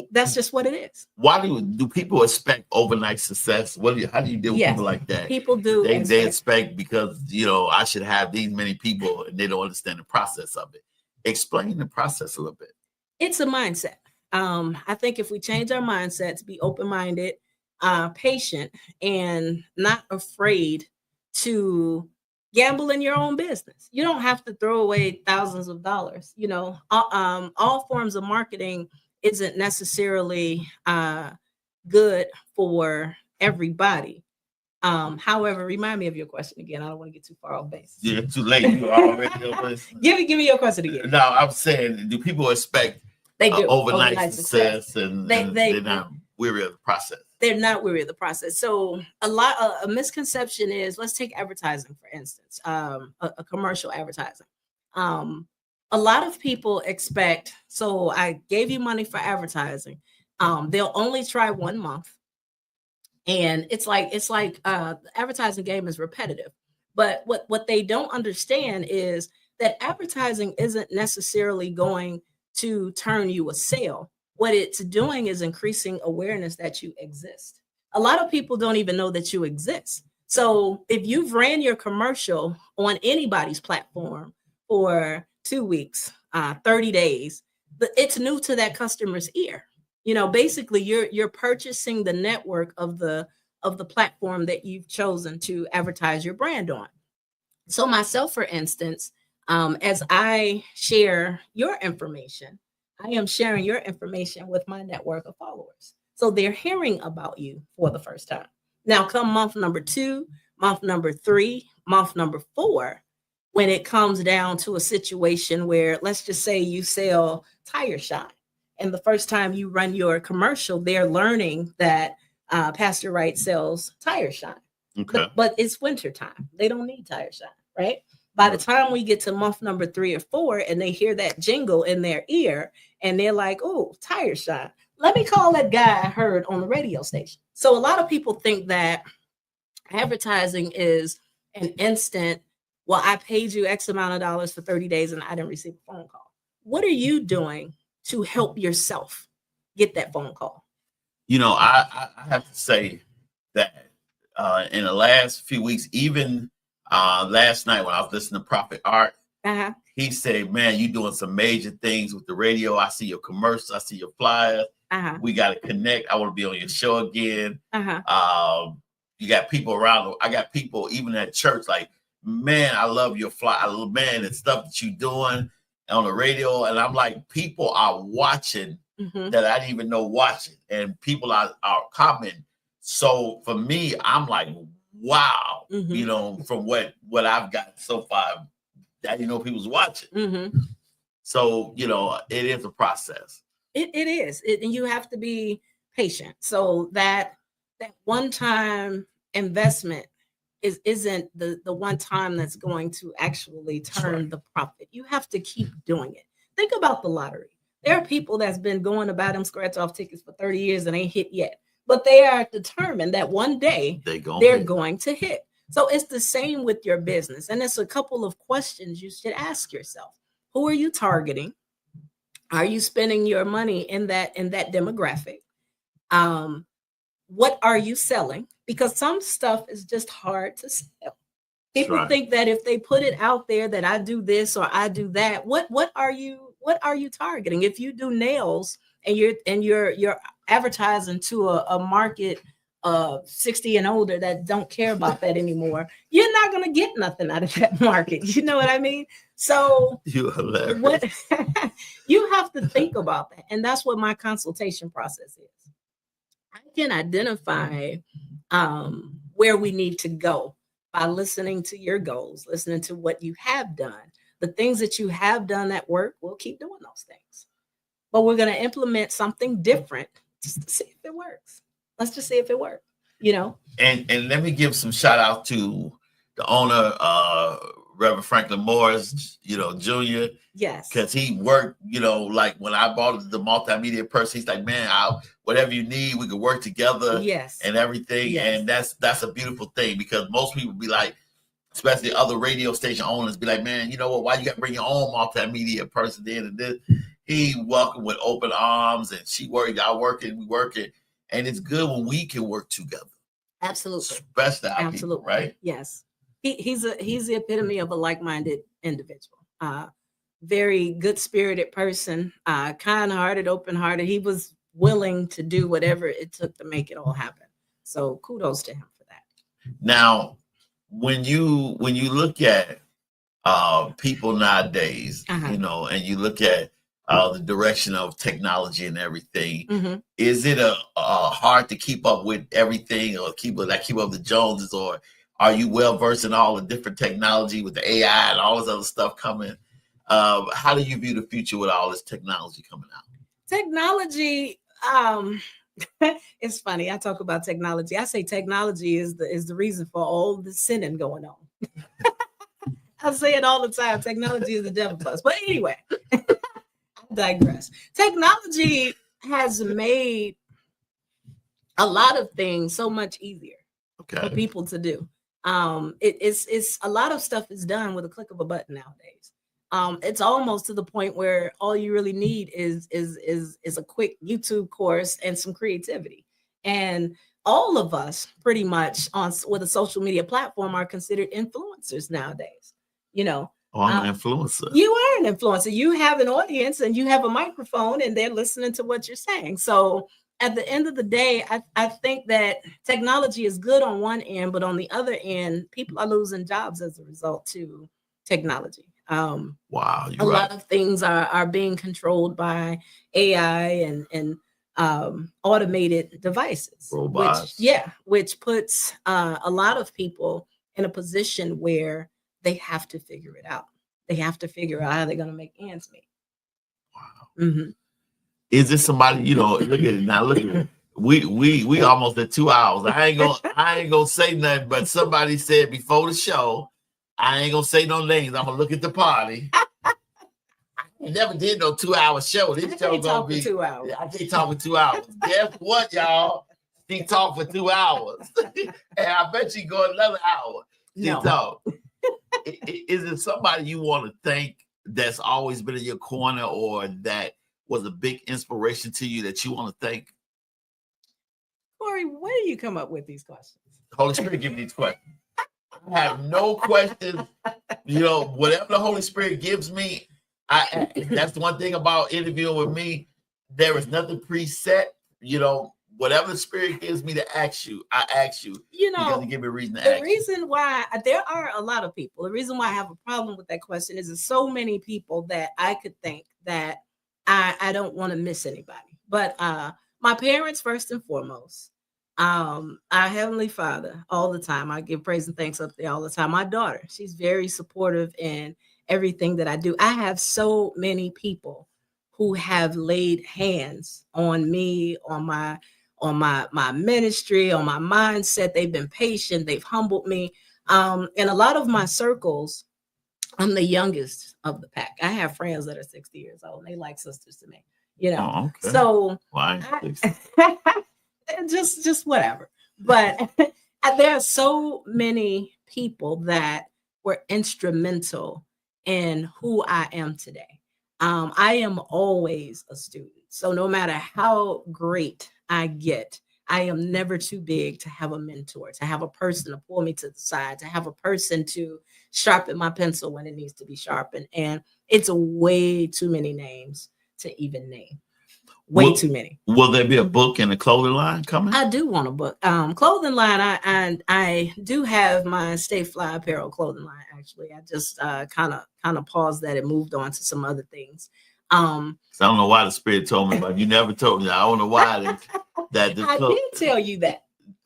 That's just what it is. Why do people expect overnight success? How do you deal with people like that? People do. They expect because, I should have these many people, and they don't understand the process of it. Explain the process a little bit. It's a mindset. I think if we change our mindset to be open-minded, patient, and not afraid to gamble in your own business, you don't have to throw away thousands of dollars. All forms of marketing isn't necessarily good for everybody. However, remind me of your question again. I don't want to get too far off base. Yeah, too late. You already give me your question again. No, I'm saying, do people expect they do overnight success and they're not weary of the process? They're not weary of the process. So a misconception is, let's take advertising, for instance, a commercial advertising. A lot of people expect, so I gave you money for advertising. They'll only try 1 month. And it's like the advertising game is repetitive. But what they don't understand is that advertising isn't necessarily going to turn you a sale. What it's doing is increasing awareness that you exist. A lot of people don't even know that you exist. So if you've ran your commercial on anybody's platform for 2 weeks, 30 days, but it's new to that customer's ear. Basically you're purchasing the network of the platform that you've chosen to advertise your brand on. So myself, for instance, as I share your information, I am sharing your information with my network of followers. So they're hearing about you for the first time. Now, come month number 2, month number 3, month number 4, when it comes down to a situation where, let's just say you sell tire shine. And the first time you run your commercial, they're learning that Pastor Wright sells tire shine. Okay. But it's winter time. They don't need tire shine, right? By the time we get to month number 3 or 4 and they hear that jingle in their ear and they're like, oh, tire shine. Let me call that guy I heard on the radio station. So a lot of people think that advertising is an instant, well, I paid you X amount of dollars for 30 days and I didn't receive a phone call. What are you doing to help yourself get that phone call? I have to say that in the last few weeks, even last night when I was listening to Prophet Art, he said, man, you're doing some major things with the radio. I see your commercials. I see your flyers. We got to connect. I want to be on your show again. You got people around. I got people even at church like, man, I love your fly. Man, and stuff that you're doing on the radio. And I'm like, people are watching that I didn't even know watching. And people are commenting. So for me, I'm like, wow, from what I've got so far, I didn't know people's watching. So, it is a process. It is. And you have to be patient. So that one-time investment isn't the one time that's going to actually turn the profit. You have to keep doing it. Think about the lottery. There are people that's been going to buy them scratch-off tickets for 30 years and ain't hit yet. But they are determined that one day they're going to hit. So it's the same with your business. And it's a couple of questions you should ask yourself. Who are you targeting? Are you spending your money in that demographic? What are you selling? Because some stuff is just hard to sell. People think that if they put it out there that I do this or I do that, what are you targeting? If you do nails and you're advertising to a market of 60 and older that don't care about that anymore, you're not going to get nothing out of that market. You know what I mean? So you have to think about that. And that's what my consultation process is. I can identify where we need to go by listening to your goals, listening to what you have done. The things that you have done that work, we'll keep doing those things. But we're going to implement something different just to see if it works. Let's just see if it works, you know? And let me give some shout out to the owner, Reverend Franklin Morris, Jr. Yes. Because he worked, like when I bought the multimedia person, he's like, man, whatever you need, we can work together. Yes. And everything. Yes. And that's a beautiful thing, because most people be like, especially other radio station owners, be like, man, you know what? Why you got to bring your own multimedia person in? And this, he welcomed with open arms, and she worked, I working, we working. And it's good when we can work together. Absolutely. Especially our Absolutely. people, right? Yes. He's the epitome of a like-minded individual. Very good-spirited person, kind-hearted, open-hearted. He was willing to do whatever it took to make it all happen. So kudos to him for that. Now, when you look at people nowadays, and you look at the direction of technology and everything, is it a hard to keep up with everything, or keep up the Joneses, or are you well versed in all the different technology with the AI and all this other stuff coming? How do you view the future with all this technology coming out? Technology, it's funny. I talk about technology. I say technology is the reason for all the sinning going on. I say it all the time. Technology is the devil plus. But anyway, I digress. Technology has made a lot of things so much easier for people to do. It's a lot of stuff is done with a click of a button nowadays. It's almost to the point where all you really need is a quick YouTube course and some creativity. And all of us pretty much with a social media platform are considered influencers nowadays. I'm an influencer. You are an influencer. You have an audience and you have a microphone, and they're listening to what you're saying. So at the end of the day, I think that technology is good on one end, but on the other end, people are losing jobs as a result to technology. Wow, a lot of things are being controlled by AI and automated devices, robots. which puts a lot of people in a position where they have to figure it out. They have to figure out how they're going to make ends meet. Wow. Is this somebody, look at it now, look at it. We almost at 2 hours. I ain't gonna say nothing, but somebody said before the show, I ain't gonna say no names. I'm gonna look at the party. I never did no 2 hour show. This show gonna be 2 hours. I can't talk for 2 hours. Guess what, y'all? She talked for 2 hours. And I bet she go another hour. No. Is it somebody you want to thank that's always been in your corner, or that was a big inspiration to you that you want to thank? Corey, where do you come up with these questions? Holy Spirit give me these questions. I have no questions. Whatever the Holy Spirit gives me, that's the one thing about interviewing with me. There is nothing preset. Whatever the Spirit gives me to ask you, I ask you. Because you give me a reason to ask. The reason why there are a lot of people. The reason why I have a problem with that question is there's so many people that I could think that I don't want to miss anybody. But my parents first and foremost. Our Heavenly Father, all the time. I give praise and thanks up there all the time. My daughter, she's very supportive in everything that I do. I have so many people who have laid hands on me, on my ministry, on my mindset. They've been patient. They've humbled me. In a lot of my circles, I'm the youngest of the pack. I have friends that are 60 years old. And they like sisters to me, Oh, okay. So why? just whatever. But there are so many people that were instrumental in who I am today. I am always a student. So no matter how great I get, I am never too big to have a mentor, to have a person to pull me to the side, to have a person to sharpen my pencil when it needs to be sharpened. And it's way too many names to even name. Too many. Will there be a book and a clothing line coming? I do want a book. Clothing line, I do have my Stay Fly apparel clothing line, actually. I just kind of paused that and moved on to some other things. I don't know why the Spirit told me, but you never told me. I don't know why I did tell you that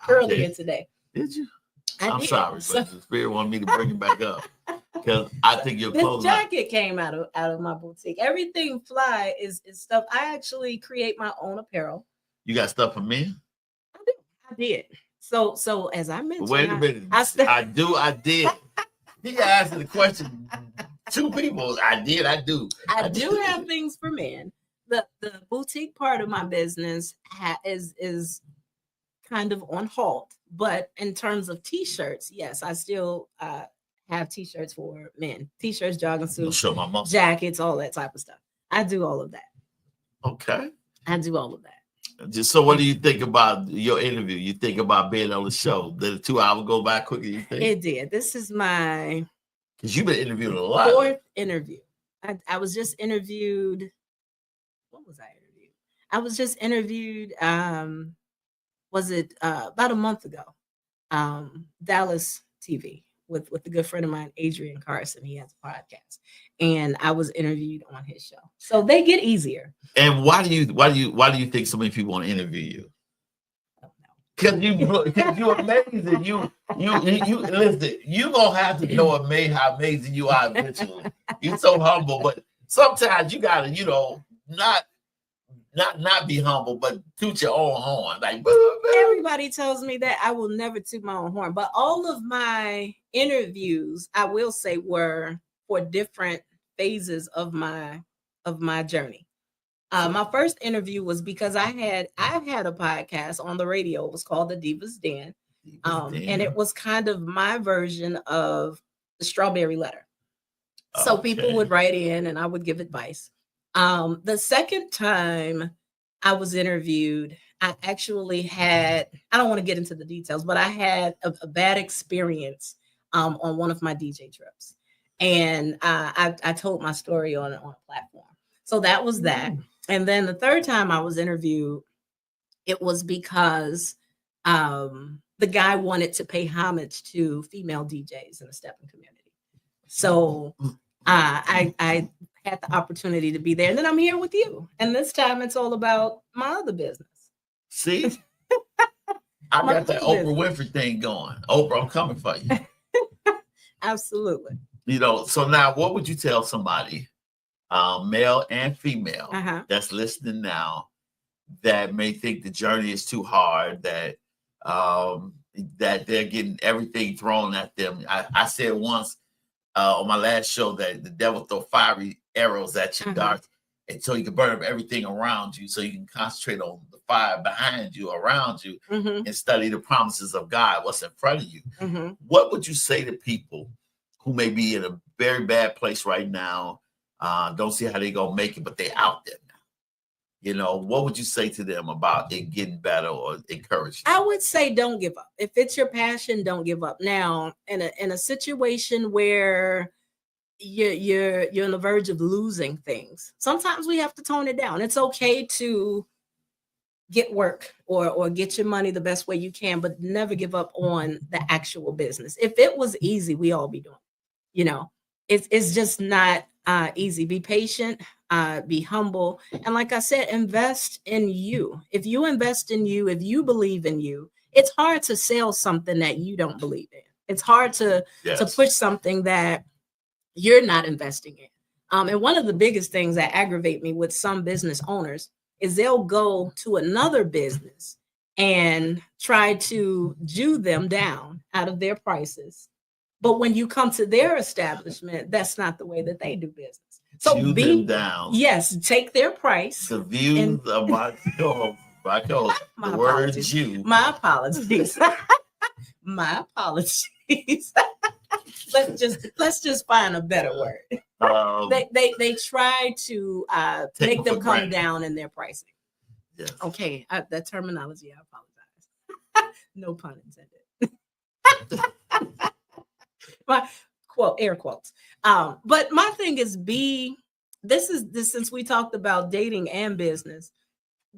earlier today. Did you? I'm sorry, but the spirit wanted me to bring it back up because I think your clothes. This jacket came out of my boutique. Everything fly is stuff. I actually create my own apparel. You got stuff for me? I did. So as I mentioned, wait a minute. I did. He asked the question. Two people. I do. I do have things for men. The boutique part of my business is kind of on halt, but in terms of t-shirts, yes, I still have t-shirts for men. T-shirts, jogging suits, show my muscle. Jackets, all that type of stuff. I do all of that. Okay. I do all of that. Just so, what do you think about your interview? You think about being on the show? Did the 2 hours go by quicker? You think it did? This is my because you've been interviewed a lot. 4th interview. I was just interviewed. What was I interviewed? I was just interviewed. Was it about a month ago? Dallas TV with a good friend of mine, Adrian Carson. He has a podcast, and I was interviewed on his show. So they get easier. And why do you think so many people want to interview you? Because you're amazing. You listen. You gonna have to know how amazing you are eventually. You're so humble, but sometimes you gotta, not be humble, but toot your own horn. Like everybody tells me that I will never toot my own horn, but all of my interviews, I will say, were for different phases of my journey. My first interview was because I've had a podcast on the radio. It was called The Divas Den. And it was kind of my version of the Strawberry Letter. So people would write in and I would give advice. The second time I was interviewed, I actually had, I don't want to get into the details, but I had a bad experience on one of my DJ trips. And I told my story on a platform. So that was that. And then the third time I was interviewed, it was because the guy wanted to pay homage to female DJs in the stepping community. So I had the opportunity to be there. And then I'm here with you. And this time it's all about my other business. See? I got that Oprah Winfrey thing going. Oprah, I'm coming for you. Absolutely. So now what would you tell somebody, male and female, that's listening now, that may think the journey is too hard, that they're getting everything thrown at them? I said once on my last show that the devil throw fiery arrows at you, darts, and so you can burn up everything around you, so you can concentrate on the fire behind you, around you, and study the promises of God, what's in front of you. What would you say to people who may be in a very bad place right now, don't see how they gonna make it, but they out there now? What would you say to them about it getting better or encourage them? I would say don't give up. If it's your passion, don't give up. Now, in a situation where you're on the verge of losing things, sometimes we have to tone it down. It's okay to get work or get your money the best way you can, but never give up on the actual business. If it was easy, we all be doing it. It's just not easy. Be patient, be humble. And like I said, invest in you. If you invest in you, if you believe in you, it's hard to sell something that you don't believe in. It's hard to push something that you're not investing in. And one of the biggest things that aggravate me with some business owners is they'll go to another business and try to Jew them down out of their prices. But when you come to their establishment, that's not the way that they do business. So Jew them down. Yes, take their price. The views of my the word Jew. My apologies. My apologies. Let's just find a better word. They try to make them come down in their pricing. Yes. Okay, that terminology, I apologize. No pun intended. My air quotes. But my thing is, since we talked about dating and business,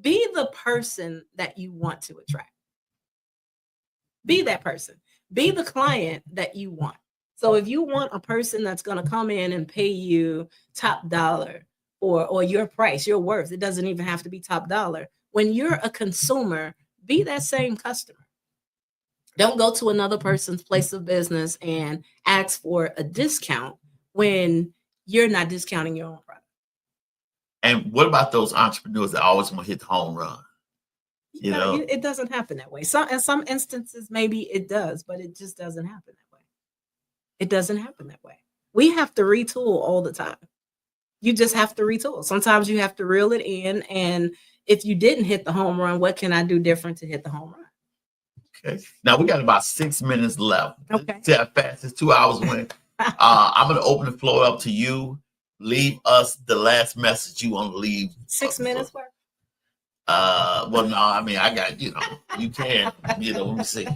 be the person that you want to attract. Be that person. Be the client that you want. So if you want a person that's going to come in and pay you top dollar or your price, your worth, it doesn't even have to be top dollar. When you're a consumer, be that same customer. Don't go to another person's place of business and ask for a discount when you're not discounting your own product. And what about those entrepreneurs that always want to hit the home run? You know, it doesn't happen that way. In some instances, maybe it does, but it just doesn't happen that way. It doesn't happen that way. We have to retool all the time. You just have to retool. Sometimes you have to reel it in. And if you didn't hit the home run, what can I do different to hit the home run? Okay. Now we got about 6 minutes left. Okay. See how fast this 2 hours went. I'm going to open the floor up to you. Leave us the last message you want to leave. 6 minutes worth. Well, no, I mean, I got, you can, let me see.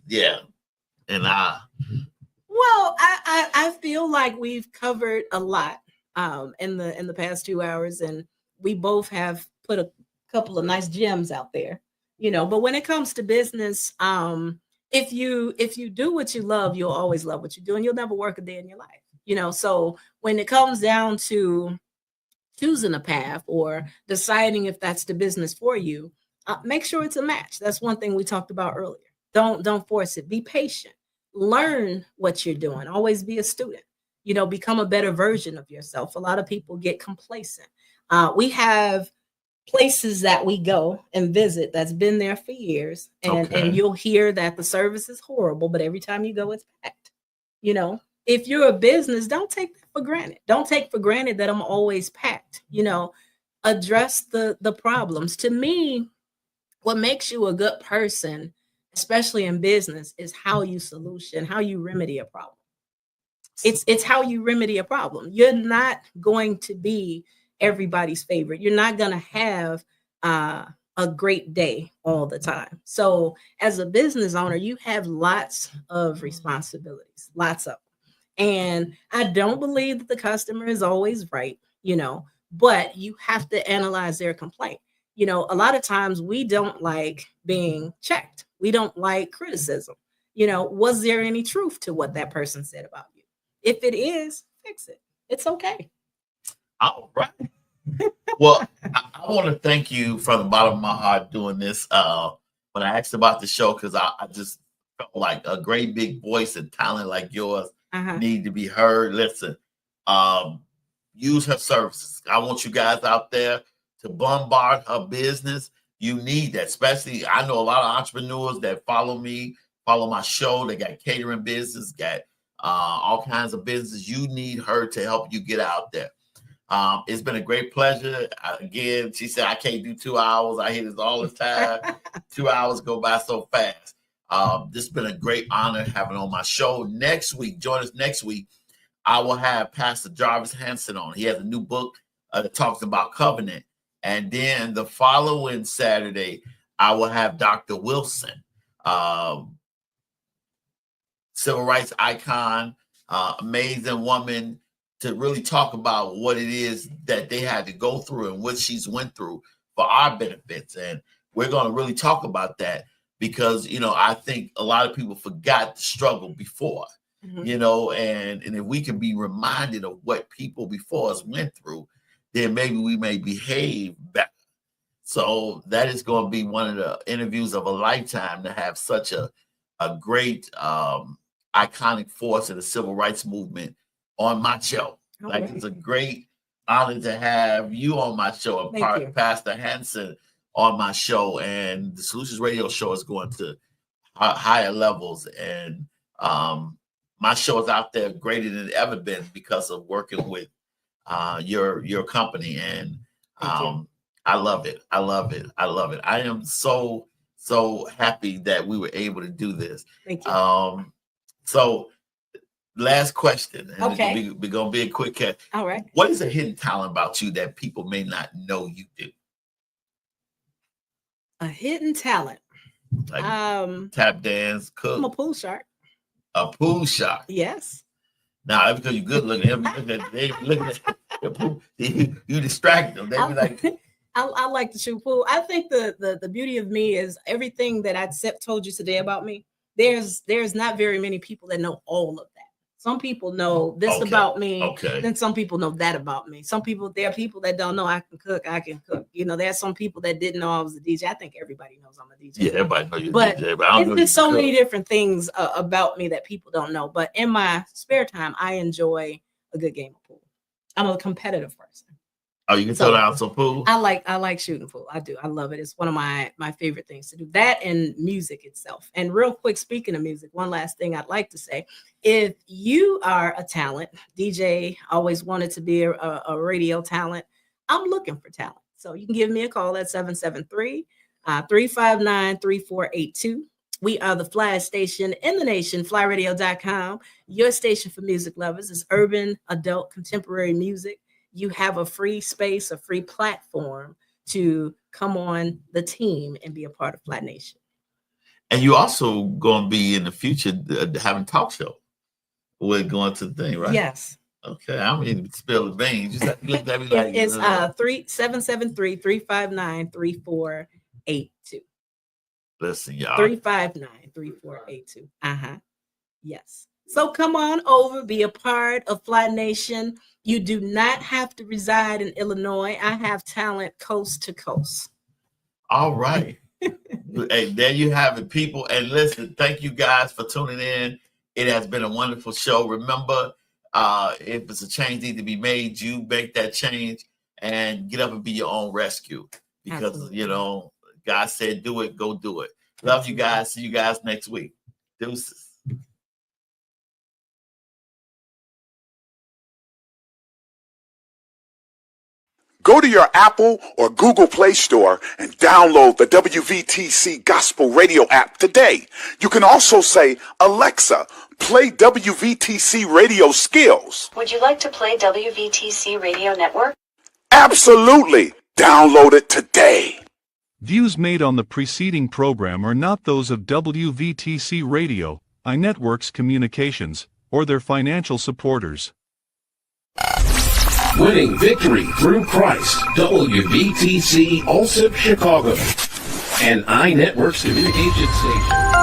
Yeah. And well, I feel like we've covered a lot in the past 2 hours, and we both have put a couple of nice gems out there, but when it comes to business, if you do what you love, you'll always love what you do, and you'll never work a day in your life. So when it comes down to choosing a path or deciding if that's the business for you, make sure it's a match. That's one thing we talked about earlier. Don't force it. Be patient. Learn what you're doing. Always be a student. Become a better version of yourself. A lot of people get complacent. We have places that we go and visit that's been there for years, and you'll hear that the service is horrible, but every time you go, it's packed. If you're a business, don't take that for granted. Don't take for granted that I'm always packed. Address the problems. To me, what makes you a good person, especially in business, is how you remedy a problem. It's how you remedy a problem. You're not going to be everybody's favorite. You're not going to have a great day all the time. So as a business owner, you have lots of responsibilities, lots of them. And I don't believe that the customer is always right, but you have to analyze their complaint. A lot of times we don't like being checked. We don't like criticism. Was there any truth to what that person said about you? If it is, fix it. It's okay. All right. Well, I want to thank you from the bottom of my heart doing this. When I asked about the show, because I just felt like a great big voice and talent like yours need to be heard. Listen, use her services. I want you guys out there to bombard her business. You need that, especially I know a lot of entrepreneurs that follow me, follow my show. They got catering business, got all kinds of business. You need her to help you get out there. It's been a great pleasure. Again, she said, I can't do 2 hours. I hear this all the time. 2 hours go by so fast. This has been a great honor having on my show. Next week, join us next week. I will have Pastor Jarvis Hanson on. He has a new book that talks about covenant. And then the following Saturday, I will have Dr. Wilson, civil rights icon, amazing woman, to really talk about what it is that they had to go through and what she's went through for our benefits. And we're going to really talk about that because, I think a lot of people forgot the struggle before, and if we can be reminded of what people before us went through, then maybe we may behave better. So that is going to be one of the interviews of a lifetime to have such a great iconic force in the civil rights movement on my show. It's a great honor to have you on my show and Pastor Hanson on my show. And the Solutions Radio show is going to higher levels. And my show is out there greater than it ever been because of working with your company. And I love it. I love it. I love it. I am so happy that we were able to do this. Thank you. So last question. And okay. We're going to be a quick catch. All right. What is a hidden talent about you that people may not know you do? A hidden talent. Like tap dance, cook. I'm a pool shark. A pool shark. Yes. Now, that's because you're good looking. They looking at the pool. You distract them. They be like, I like to shoot pool. I think the beauty of me is everything that I told you today about me. There's not very many people that know all of that. Some people know this Okay. about me. Okay. Then some people know that about me. There are people that don't know I can cook. There are some people that didn't know I was a DJ. I think everybody knows I'm a DJ. Yeah, everybody knows you're a But DJ, but I don't know there's you so cook. many different things about me that people don't know. But in my spare time, I enjoy a good game of pool. I'm a competitive person. Oh, you can throw down some pool? I like shooting pool. I do. I love it. It's one of my favorite things to do. That and music itself. And real quick, speaking of music, one last thing I'd like to say. If you are a talent, DJ, always wanted to be a radio talent, I'm looking for talent. So you can give me a call at 773-359-3482. We are the flyest station in the nation, flyradio.com. Your station for music lovers is urban, adult, contemporary music. You have a free space, a free platform to come on the team and be a part of Fly Nation. And you also going to be in the future having talk show. We're going to the thing, right? Yes. Okay, I mean, spill the beans. You just have to look at me like it's 773-359-3482. Listen, y'all. 359-3482. Yes. So come on over, be a part of Fly Nation. You do not have to reside in Illinois. I have talent coast to coast. All right. Hey, there you have it, people. And listen, thank you guys for tuning in. It has been a wonderful show. Remember, if it's a change need to be made, you make that change and get up and be your own rescue. Because, Absolutely. you know, God said do it, go do it. Love you guys. See you guys next week. Deuces. Go to your Apple or Google Play Store and download the WVTC Gospel Radio app today. You can also say, Alexa, play WVTC Radio Skills. Would you like to play WVTC Radio Network? Absolutely. Download it today. Views made on the preceding program are not those of WVTC Radio, iNetworks Communications, or their financial supporters. Winning victory through Christ, WVTC Allsip Chicago, and iNetworks Communications Station.